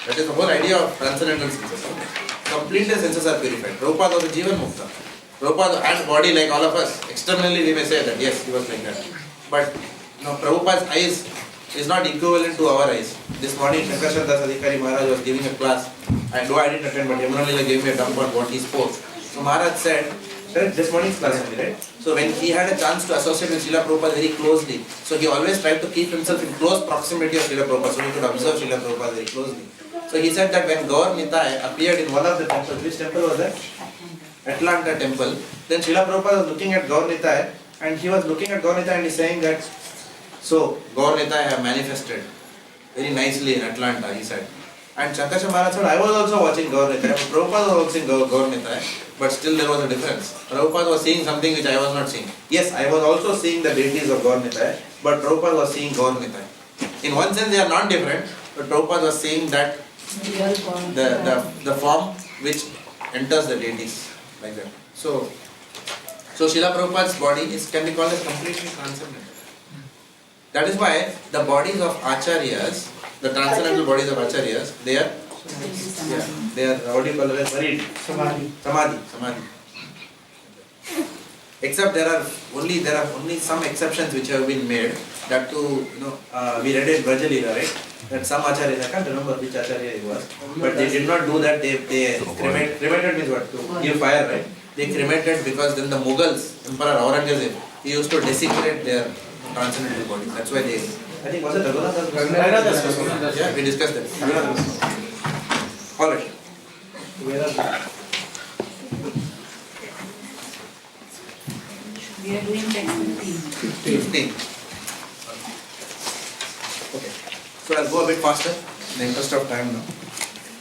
That is the whole idea of transcendental senses. Completely senses are purified. Prabhupada was a Jivan Mukta. Prabhupada had body like all of us. Externally we may say that yes, he was like that. But Prabhupada's eyes is not equivalent to our eyes. This morning Shankar-Shandasa Adhikari Maharaj was giving a class. I didn't attend, but Yamunalila gave me a dump on what he spoke. So Maharaj said, this morning's class only, right? So when he had a chance to associate with Srila Prabhupada very closely, so he always tried to keep himself in close proximity of Srila Prabhupada, so he could observe Srila Prabhupada very closely. So he said that when Gaur Nitai appeared in one of the temples, which temple was that? Atlanta temple. Then Srila Prabhupada was looking at Gaur Nitai, and he was looking at Gaur Nitai and he's saying that, so Gaur Nitai have manifested very nicely in Atlanta, he said. And Shankar Maharaj said, I was also watching Gaur Nitai, Prabhupada was watching Gaur Nitai, but still there was a difference. Prabhupada was seeing something which I was not seeing. Yes, I was also seeing the deities of Gaur Nitai, but Prabhupada was seeing Gaur Nitai. In one sense they are not different, but Prabhupada was seeing that the form which enters the deities, like that. So Srila Prabhupada's body can be called as completely transcendental. That is why the bodies of Acharyas, the transcendental bodies of Acharyas, they are what do you call it? Buried. Samadhi. Except there are only some exceptions which have been made. That too, we read it Brajalila, right? That some Acharyas, I can't remember which Acharya it was, but they did not do that. They cremated means what? To give fire, right? They cremated because then the Mughals, Emperor Aurangzeb, he used to desecrate their transcendental bodies. That's why they. I think was it Jagannath? Yeah, we discussed that. All right. We are doing text 15. Okay. So I'll go a bit faster in the interest of time now.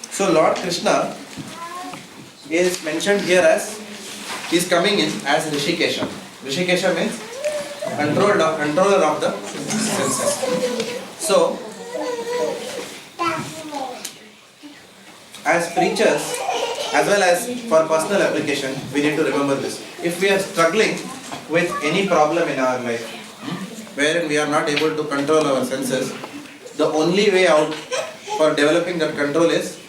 So Lord Krishna is mentioned here as he is coming in as Rishikesha. Rishikesha means controller of the senses. So as preachers, as well as for personal application, we need to remember this. If we are struggling with any problem in our life, wherein we are not able to control our senses, the only way out for developing that control is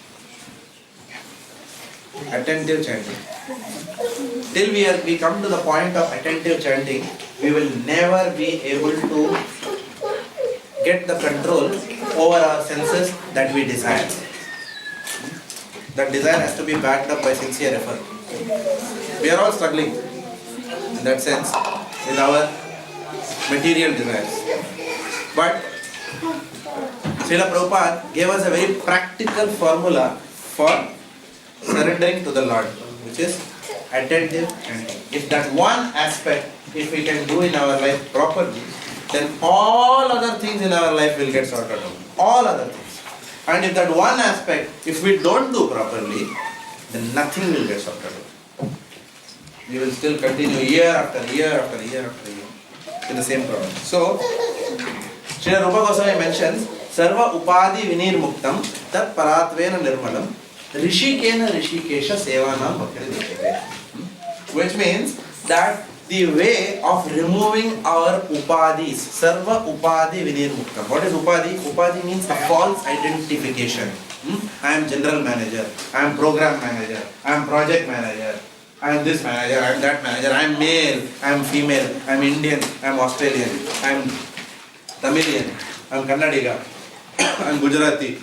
attentive chanting. Till we come to the point of attentive chanting, we will never be able to get the control over our senses that we desire. That desire has to be backed up by sincere effort. We are all struggling in that sense with our material desires. But Srila Prabhupada gave us a very practical formula for surrendering to the Lord, which is attentive chanting. If that one aspect, if we can do in our life properly, then all other things in our life will get sorted out. All other things. And if that one aspect, if we don't do properly, then nothing will get sorted out. We will still continue year after year after year after year in the same problem. So, Srila Rupa Goswami mentions, Sarva Upadi Vinir Muktam Tat Paratvena Nirmalam Rishikena Rishikesha Sevanam Bhakti Dikshite. Which means that the way of removing our upadis, Sarva Upadi Vinir Muktam. What is upadi? Upadi means a false identification. I am general manager, I am program manager, I am project manager, I am this manager, I am that manager, I am male, I am female, I am Indian, I am Australian, I am Tamilian, I am Kannadiga, I am Gujarati.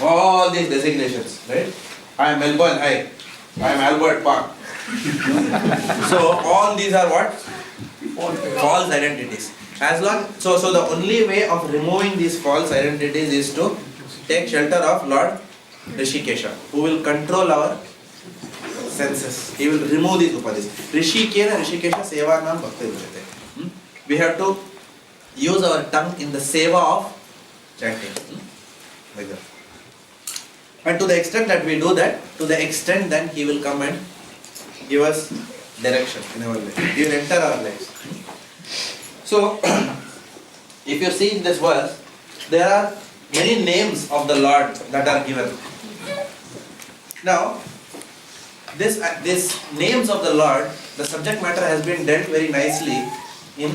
All these designations, right? I am Melbourne High, I am Albert Park. So all these are what? False identities. So the only way of removing these false identities is to take shelter of Lord Rishikesha, who will control our senses. He will remove these upadis. Rishikena Rishikesha Sevanam Bhakti Dikshite. We have to use our tongue in the seva of chanting. Like that. And to the extent that we do that, to the extent then He will come and give us direction in our life. He will enter our lives. So, if you see in this verse, there are many names of the Lord that are given. Now, this names of the Lord, the subject matter has been dealt very nicely in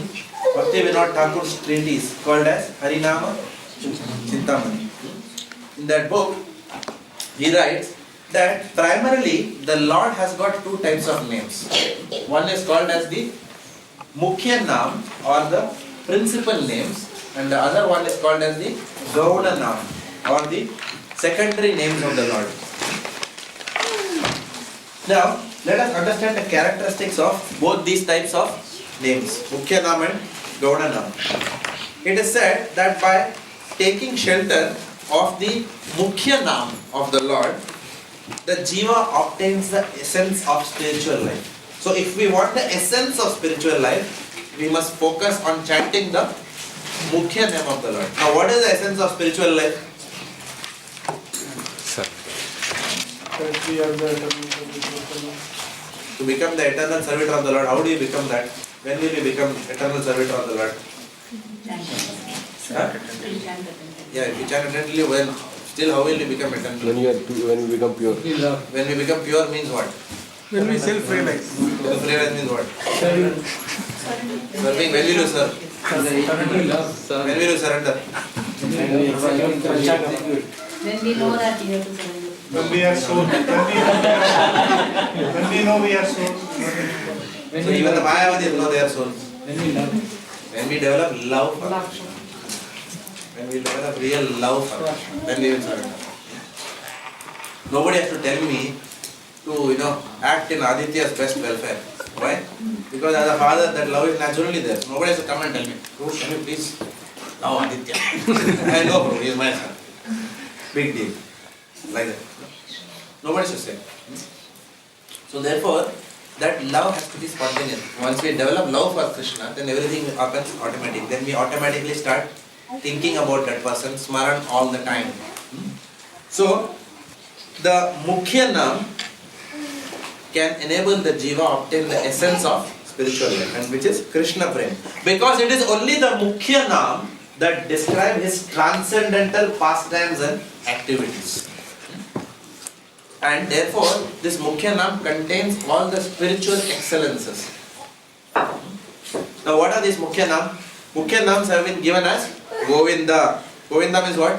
Bhaktivedanta Thakur's treatise called as Harinama Chintamani. In that book, he writes that primarily the Lord has got two types of names. One is called as the Mukhya Nam or the principal names, and the other one is called as the Gauna Nam or the secondary names of the Lord. Now, let us understand the characteristics of both these types of names, Mukhya Nam and Gauna Nam. It is said that by taking shelter of the Mukhya Nam of the Lord, the Jiva obtains the essence of spiritual life. So if we want the essence of spiritual life, we must focus on chanting the Mukhya name of the Lord. Now what is the essence of spiritual life? That we are the eternal servitor of the Lord. To become the eternal servitor of the Lord, how do you become that? When will you become eternal servitor of the Lord? Huh? Yeah, if you chant attentively, when still how will you become eternal? When you become pure. When we become pure means what? When we self-realize. Self-realize means what? Serving. When will you serve? When will you surrender? When we know that we have to surrender. When we are soul, when we know we are soul. So even the Mayavadis know they are souls. When we develop love for Krishna, when we develop real love for Krishna, then we will surrender. Nobody has to tell me to, act in Aditya's best welfare. Why? Because as a father, that love is naturally there. Nobody has to come and tell me, Prabhu, can you please love Aditya? I know, Prabhu, he is my son. Big deal. Like that. Nobody should say. So therefore, that love has to be spontaneous. Once we develop love for Krishna, then everything happens automatically. Then we automatically start thinking about that person, smaran all the time. So, the Mukhya Nam can enable the Jiva obtain the essence of spiritual life, and which is Krishna Prem. Because it is only the Mukhya Nam that describe his transcendental pastimes and activities. And therefore, this Mukhya Nam contains all the spiritual excellences. Now what are these Mukhya Nam? Mukhya Nams have been given as Govinda. Govinda means what?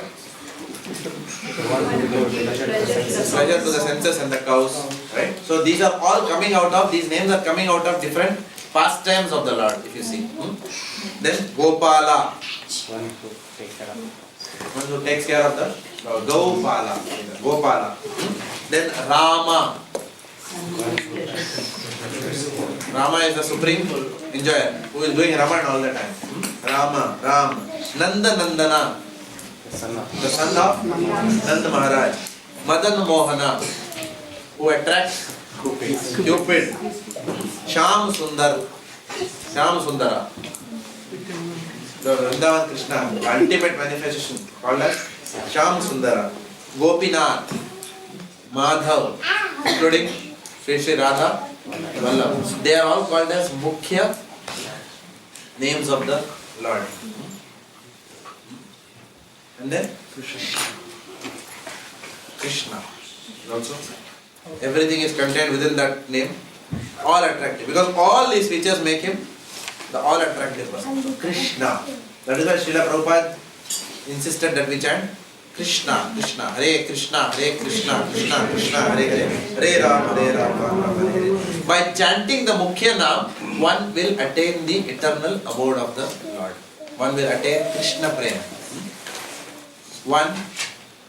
Pleasure to the senses and the cows. Right? So these are all coming out of, these names are coming out of different pastimes of the Lord, if you see. Then Gopala. One who takes care of the Gopala. Gopala. Then Rama. Rama is the supreme enjoyer who is doing Raman all the time. Rama, Ram. Nanda Nandana, the son of Nanda Maharaj. Madan Mohana, who attracts Cupid. Sham Sundar, Sham Sundara. The Vrindavan Krishna, the ultimate manifestation, called as Sham Sundara. Gopinath, Madhav, including Sri Radha, Vallabh. They are all called as Mukhya names of the Lord. And then Krishna. Also, everything is contained within that name. All attractive. Because all these features make him the all attractive person. Krishna. That is why Srila Prabhupada insisted that we chant Krishna, Krishna, Hare Krishna, Hare Krishna, Krishna Krishna, Hare Hare, Hare Rama, Hare Rama, Rama Hare Hare. By chanting the Mukhya Nam, one will attain the eternal abode of the Lord. One will attain Krishna Prema. One,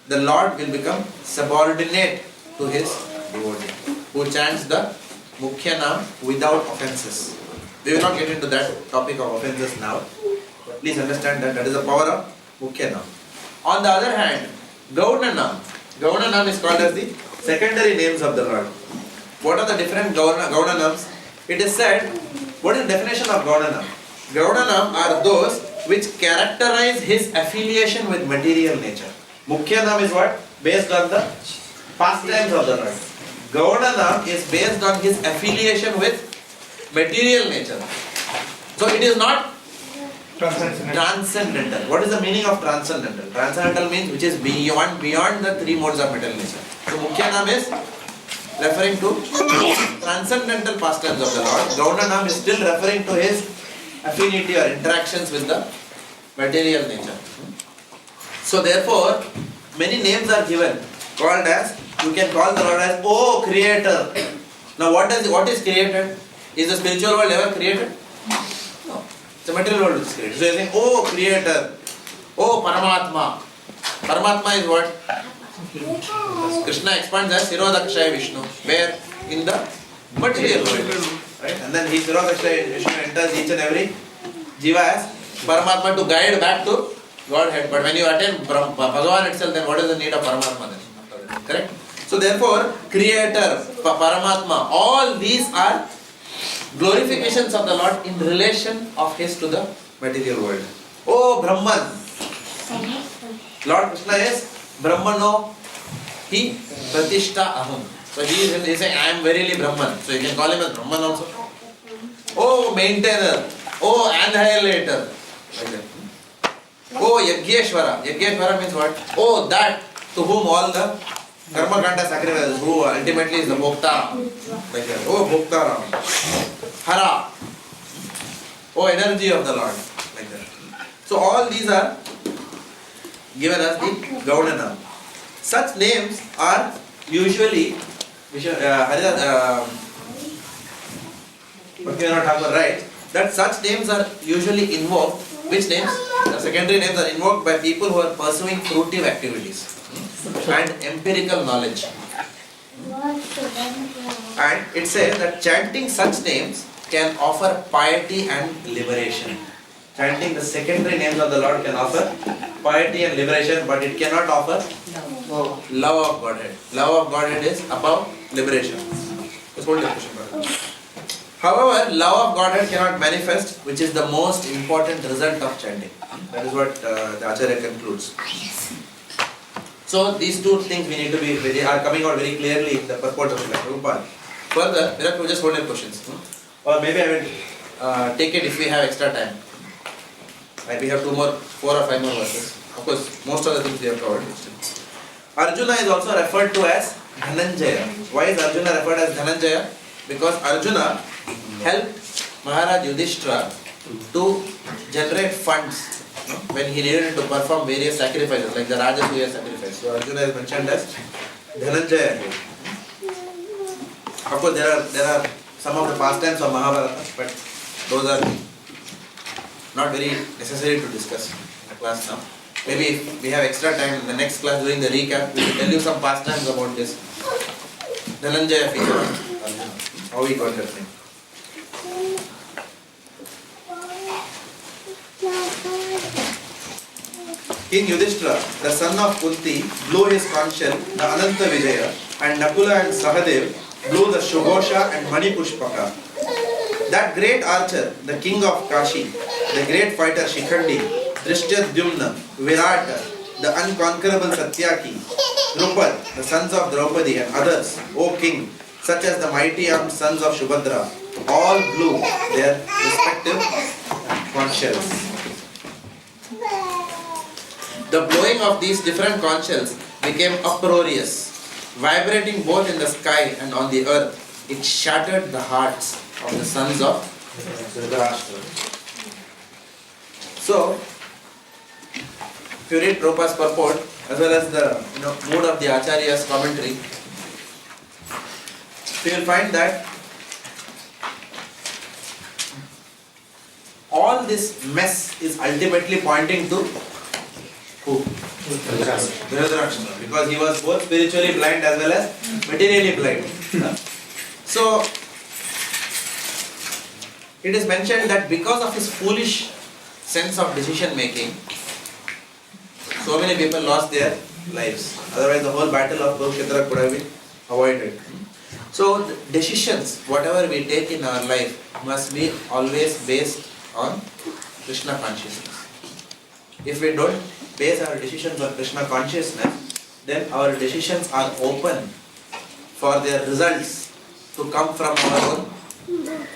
the Lord will become subordinate to his devotee, who chants the Mukhya Nam without offenses. We will not get into that topic of offenses now. But please understand that that is the power of Mukhya Nam. On the other hand, Gauna Nam. Gauna Nam is called as the secondary names of the Lord. What are the different Gauna Nams? It is said, what is the definition of Gauna Nam? Gauna Nam are those which characterize his affiliation with material nature. Mukhya Nam is what? based on the pastimes of the Lord. Gaudana is based on his affiliation with material nature. So it is not transcendental. What is the meaning of transcendental? Transcendental means which is beyond the three modes of material nature. So Mukhyanam is referring to transcendental pastimes of the Lord. Gaudana is still referring to his affinity or interactions with the material nature. So therefore, many names are given, called as, you can call the Lord as, oh Creator. Now what is created? Is the spiritual world ever created? No. The material world is created. So you are saying, oh Creator, oh Paramatma. Paramatma is what? Krishna expands as Sirodakshaya Vishnu. Where? In the material world. Right? And then he Sirodakshaya Vishnu enters each and every Jiva as Paramatma to guide back to Godhead. But when you attain Bhagavan itself, then what is the need of Paramatma then? Correct? So therefore, Creator, Paramatma, all these are glorifications of the Lord in relation of His to the material world. Oh Brahman! Lord Krishna is Brahmano, He Pratishta Aham. So he is saying, I am verily Brahman. So you can call him as Brahman also. Oh maintainer, oh annihilator. Like that. Oh Yajneshwara. Yajneshwara means what? Oh that to whom all the Karma Kanda sacrifices, who ultimately is the Bhokta. Like that. Oh Bhokta. Hara. Oh energy of the Lord. Like that. So all these are given as the Gaudana. Such names are usually Bhaktivedanta Thakur writes that such names are usually invoked. Which names? The secondary names are invoked by people who are pursuing fruitive activities and empirical knowledge. And it says that chanting such names can offer piety and liberation. Chanting the secondary names of the Lord can offer piety and liberation, but it cannot offer love of Godhead. Love of Godhead is above liberation. Just hold your question, brother. However, love of Godhead cannot manifest, which is the most important result of chanting. That is what the Acharya concludes. So these two things we need to be very are coming out very clearly in the purport of Prabhupada. Further, Virat, just hold your questions. Or maybe I will take it if we have extra time. Like we have 4 or 5 more verses. Of course, most of the things we have covered. Arjuna is also referred to as Dhananjaya. Why is Arjuna referred as Dhananjaya? Because Arjuna helped Maharaj Yudhishthira to generate funds when he needed to perform various sacrifices like the Rajasuya sacrifice. So Arjuna is mentioned as Dhananjaya. Of course, there are some of the pastimes of Mahabharata, but those are not very necessary to discuss in the class now. Maybe if we have extra time in the next class during the recap, we will tell you some pastimes about this Dhananjaya figure. How he got that name. King Yudhishthira, the son of Kunti, blew his conch shell, the Ananta Vijaya, and Nakula and Sahadev blew the Shugosha and Manipushpaka. That great archer, the king of Kashi, the great fighter Shikhandi, Drishtadyumna, Virata, the unconquerable Satyaki, Drupad, the sons of Draupadi and others, O king, such as the mighty armed sons of Shubhadra, all blew their respective conch shells. The blowing of these different conch shells became uproarious, vibrating both in the sky and on the earth. It shattered the hearts of the sons of Dhritarashtra. So, if you read Prabhupada's purport as well as the mood of the Acharya's commentary, you will find that all this mess is ultimately pointing to who? Dhritarashtra, because he was both spiritually blind as well as materially blind. So, it is mentioned that because of his foolish sense of decision making, so many people lost their lives. Otherwise, the whole battle of Kurukshetra could have been avoided. So, the decisions, whatever we take in our life, must be always based on Krishna consciousness. If we don't base our decisions on Krishna consciousness, then our decisions are open for their results to come from our own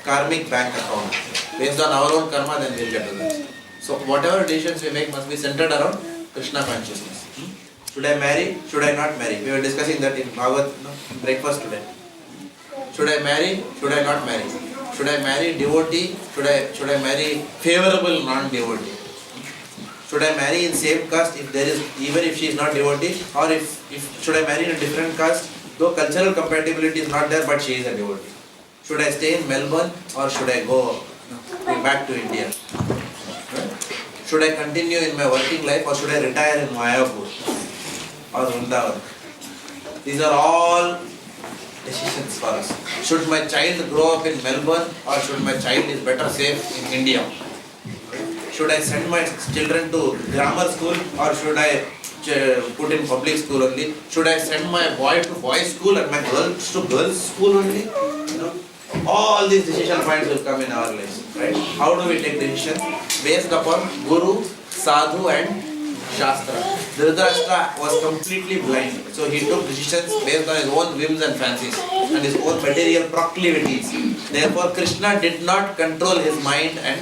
karmic bank account. Based on our own karma, then we'll get results. So whatever decisions we make must be centered around Krishna consciousness. Should I marry? Should I not marry? We were discussing that in Bhagavad breakfast today. Should I marry? Should I not marry? Should I marry devotee? Should I marry favorable non-devotee? Should I marry in same caste if there is, even if she is not devotee, or if should I marry in a different caste, though cultural compatibility is not there, but she is a devotee? Should I stay in Melbourne or should I go back to India? Should I continue in my working life or should I retire in Mayapur or Vrindavan? These are all decisions for us. Should my child grow up in Melbourne or should my child is better safe in India? Should I send my children to grammar school or should I put in public school only? Should I send my boy to boys school and my girls to girls school only? All these decision points will come in our lives, right? How do we take decisions? Based upon Guru, Sadhu and Shastra. Dhritarashtra was completely blind, so he took decisions based on his own whims and fancies and his own material proclivities. Therefore, Krishna did not control his mind and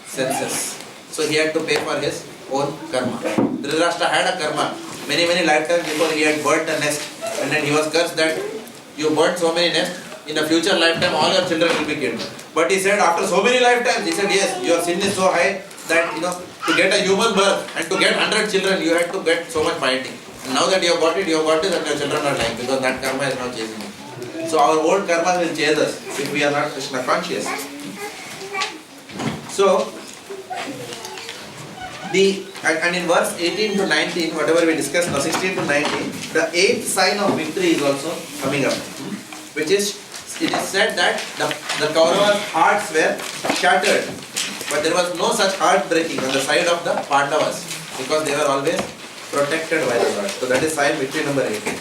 senses, so he had to pay for his own karma. Dhritarashtra had a karma. Many lifetimes before he had burnt a nest, and then he was cursed that you burnt so many nests, in a future lifetime all your children will be killed. But he said after so many lifetimes, he said yes, your sin is so high that to get a human birth and to get 100 children you had to get so much piety. And now that you have got it and your children are lying because that karma is now chasing you. So our old karma will chase us if we are not Krishna conscious. So and in verse 18 to 19, whatever we discussed now, 16 to 19, the 8th sign of victory is also coming up, which is, it is said that the Kauravas' hearts were shattered, but there was no such heartbreaking on the side of the Pandavas because they were always protected by the Lord. So that is sign victory number 18.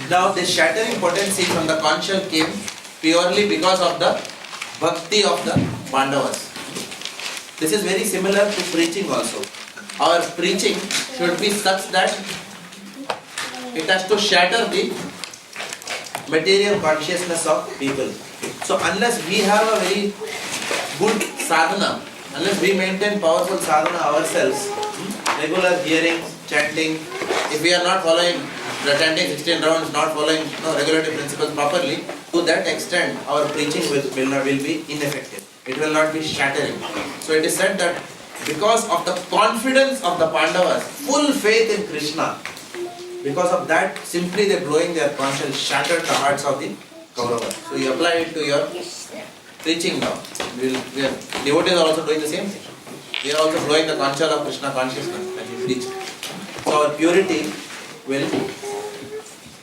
Now this shattering potency from the conch shell came purely because of the bhakti of the Pandavas. This is very similar to preaching also. Our preaching should be such that it has to shatter the material consciousness of people. So unless we have a very good sadhana, unless we maintain powerful sadhana ourselves, regular hearing, chanting, if we are not following the chanting 16 rounds, not following regulative principles properly, to that extent our preaching will be ineffective. It will not be shattering. So it is said that because of the confidence of the Pandavas, full faith in Krishna, because of that, simply they blowing their conscience shattered the hearts of the Kauravas. So you apply it to your preaching now. Devotees are also doing the same thing. We are also blowing the conch shell of Krishna consciousness when we preach. So our purity will,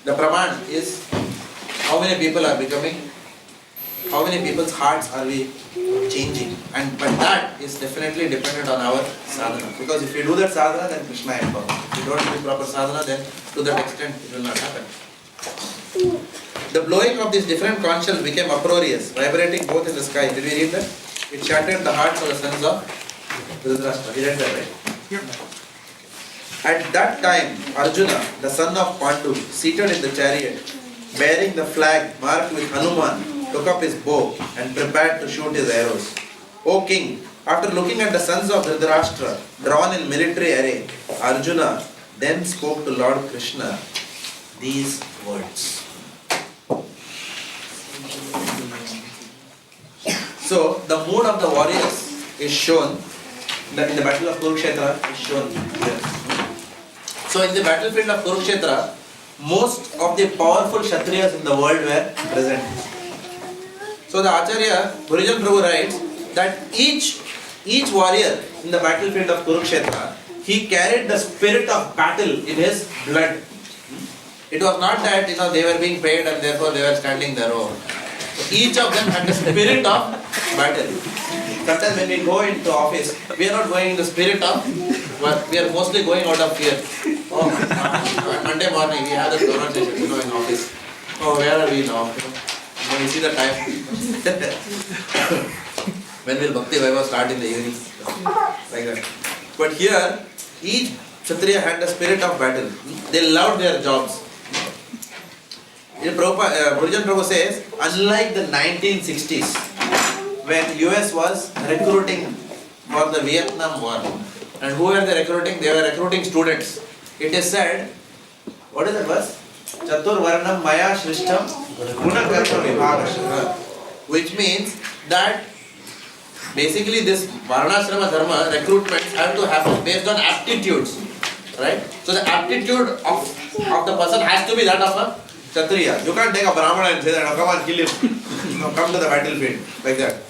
the praman is how many people are becoming, how many people's hearts are we changing, but that is definitely dependent on our sadhana, because if we do that sadhana, then Krishna empowers. If we don't do proper sadhana, then to that extent it will not happen. The blowing of these different conch shells became uproarious, vibrating both in the sky. Did we read that? It shattered the hearts of the sons of Dhritarashtra. You read that, right? Yeah. At that time, Arjuna, the son of Pandu, seated in the chariot, bearing the flag marked with Hanuman, took up his bow and prepared to shoot his arrows. O king, after looking at the sons of Dhritarashtra drawn in military array, Arjuna then spoke to Lord Krishna these words. So the mood of the warriors is shown in the battle of Kurukshetra is shown here. So in the battlefield of Kurukshetra, most of the powerful Kshatriyas in the world were present. So the Acharya, Bhurijan Prabhu writes that each warrior in the battlefield of Kurukshetra, he carried the spirit of battle in his blood. It was not that they were being paid and therefore they were standing there. So each of them had the spirit of battle. Sometimes when we go into office, we are not going in the spirit of, but we are mostly going out of fear. On Monday morning we have the conversation, in office. Oh, where are we now? We see the time. When will Bhakti Vaibhav start in the evening? Like that. But here, each Kshatriya had the spirit of battle. They loved their jobs. Gurujan Prabhu says, unlike the 1960s, when US was recruiting for the Vietnam War, and who were they recruiting? They were recruiting students. It is said, what is that verse? Chatur Varnam Maya Shrishtam Gunakarma Vibhagasha, which means that basically this Varnashrama Dharma recruitments have to happen based on aptitudes, right? So the aptitude of the person has to be that of a Kshatriya. You can't take a Brahmana and say that, oh, come on, kill him. No, come to the battlefield, like that.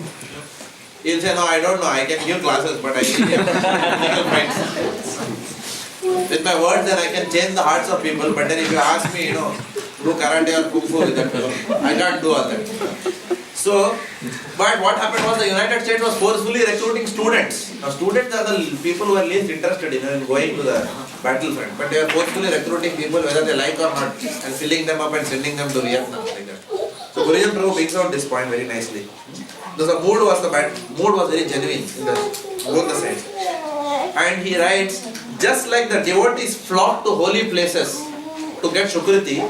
He'll say, no, I don't know, I can give classes, but I can't fights. With my words, then I can change the hearts of people, but then if you ask me, do karate or kung fu with that fellow, I can't do all that. So, but what happened was the United States was forcefully recruiting students. Now, students are the people who are least interested in going to the battlefront, but they are forcefully recruiting people whether they like or not and filling them up and sending them to Vietnam, like that. So, Gurujan Prabhu brings out this point very nicely. So, the mood was very genuine in both the sides. And he writes, just like the devotees flock to holy places to get Shukriti,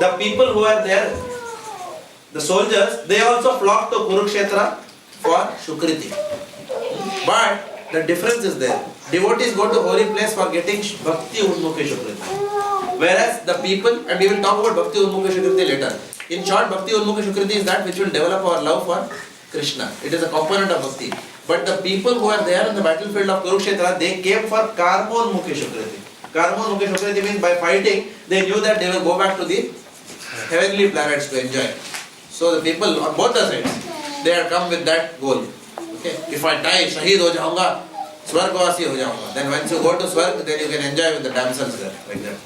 the people who are there, the soldiers, they also flock to Kurukshetra for Shukriti. But the difference is there. Devotees go to holy place for getting Bhakti Unmukhi Shukriti. Whereas the people, and we will talk about Bhakti Unmukhi Shukriti later. In short, Bhakti Unmukhi Shukriti is that which will develop our love for Krishna. It is a component of Bhakti. But the people who are there on the battlefield of Kurukshetra, they came for Karmonmukhi Shukriti. Karmonmukhi Shukriti means by fighting, they knew that they will go back to the heavenly planets to enjoy. So the people on both the sides, they have come with that goal. Okay, if I die, Shaheed ho jaunga, Swargvasi ho jaunga. Then once you go to Swarg, then you can enjoy with the damsels there, like that.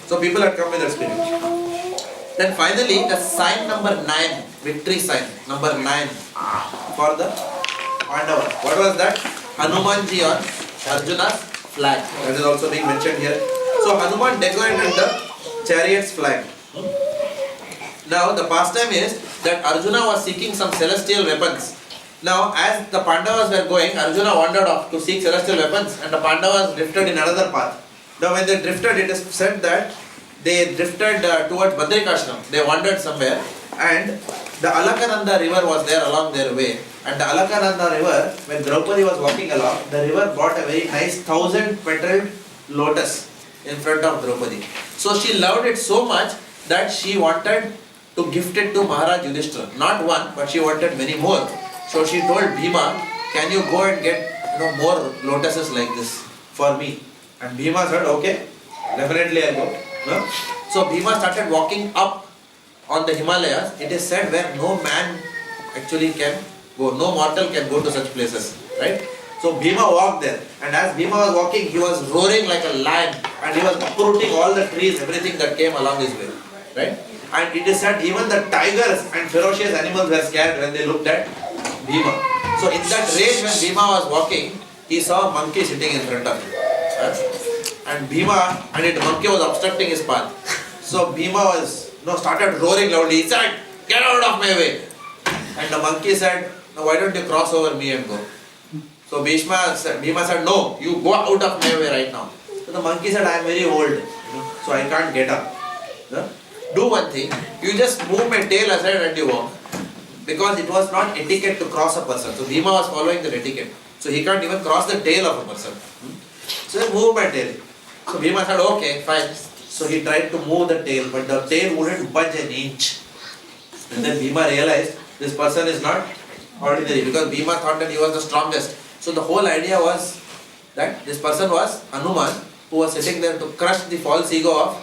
So people have come with that spirit. Then finally, the sign number 9, victory sign number 9 for the Pandavas. What was that? Hanumanji on Arjuna's flag. That is also being mentioned here. So Hanuman decorated the chariot's flag. Now the pastime is that Arjuna was seeking some celestial weapons. Now as the Pandavas were going, Arjuna wandered off to seek celestial weapons and the Pandavas drifted in another path. Now when they drifted, it is said that they drifted towards Badrikashram. They wandered somewhere and the Alakananda river was there along their way. And the Alakananda river, when Draupadi was walking along, the river brought a very nice 1,000-petaled lotus in front of Draupadi. So she loved it so much that she wanted to gift it to Maharaj Yudhishthira. Not one, but she wanted many more. So she told Bhima, can you go and get more lotuses like this for me? And Bhima said, okay, definitely I'll go. No? So Bhima started walking up on the Himalayas. It is said where no man actually can go, no mortal can go to such places, right? So Bhima walked there, and as Bhima was walking, he was roaring like a lion, and he was uprooting all the trees, everything that came along his way, right? And it is said even the tigers and ferocious animals were scared when they looked at Bhima. So in that rage when Bhima was walking, he saw a monkey sitting in front of him. And Bhima, and the monkey was obstructing his path. So Bhima was, started roaring loudly. He said, get out of my way. And the monkey said, no, why don't you cross over me and go? So Bhima said, no, you go out of my way right now. So the monkey said, I am very old, so I can't get up. Do one thing, you just move my tail aside and you walk. Because it was not etiquette to cross a person. So Bhima was following the etiquette. So he can't even cross the tail of a person. So he move my tail. So Bhima said, okay, fine. So he tried to move the tail, but the tail wouldn't budge an inch. And then Bhima realized this person is not ordinary, because Bhima thought that he was the strongest. So the whole idea was that this person was Hanuman, who was sitting there to crush the false ego of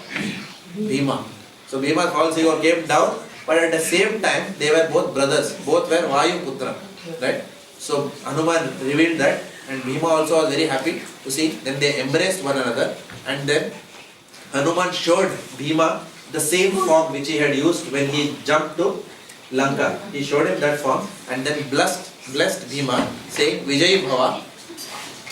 Bhima. So Bhima's false ego came down, but at the same time they were both brothers, both were Vayu Putra, right? So Hanuman revealed that, and Bhima also was very happy to see. Then they embraced one another, and then Hanuman showed Bhima the same form which he had used when he jumped to Lanka. He showed him that form and then blessed Bhima, saying, Vijayi Bhava,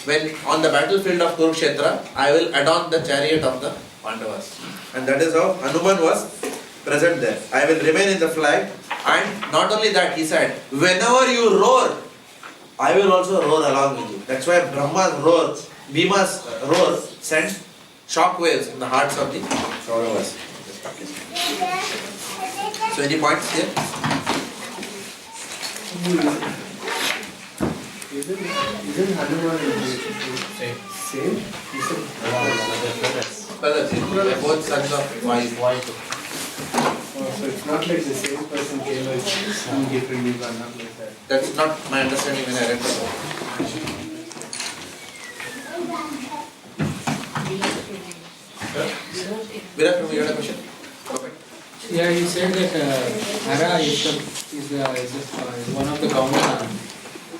when on the battlefield of Kurukshetra, I will adorn the chariot of the Pandavas. And that is how Hanuman was present there. I will remain in the flag, and not only that, he said, whenever you roar, I will also roar along with you. That's why Brahma's roar, Bhima's roar sent shock waves in the hearts of the Kauravas. So any points here? Isn't Hanuman same? Brothers, they're both sons of wife. So it's not like the same person came as two different people, not like that. That's not my understanding when I read the book. Virat, you had a question? Yeah, you said that Hara is one of the common.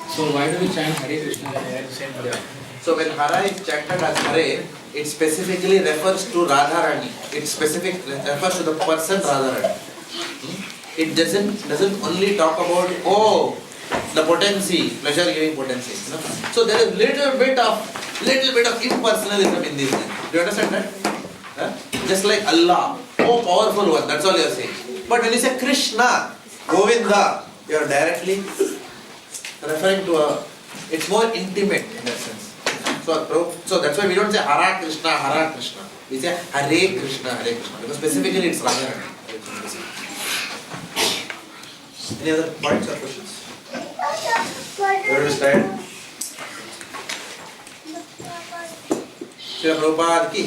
So why do we chant Hare Krishna at the same time? So when Hara is chanted as Hare, it specifically refers to Radharani. It refers to the person Radharani. It doesn't only talk about the potency, pleasure giving potency. You know? So there is little bit of impersonalism in this. Do you understand that? Just like Allah, powerful one. That's all you are saying. But when you say Krishna, Govinda, you are directly referring to it's more intimate in that sense. So that's why we don't say Hare Krishna. We say Hare Krishna, because specifically it's Radharani. Any other points or questions? Everyone is tired? Srila Prabhupada ki?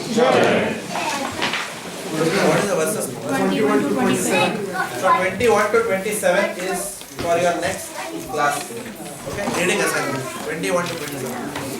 What is the verses? 21 to 27. So 21 to 27 is for your next class. Okay? Reading assignment. 21 to 27.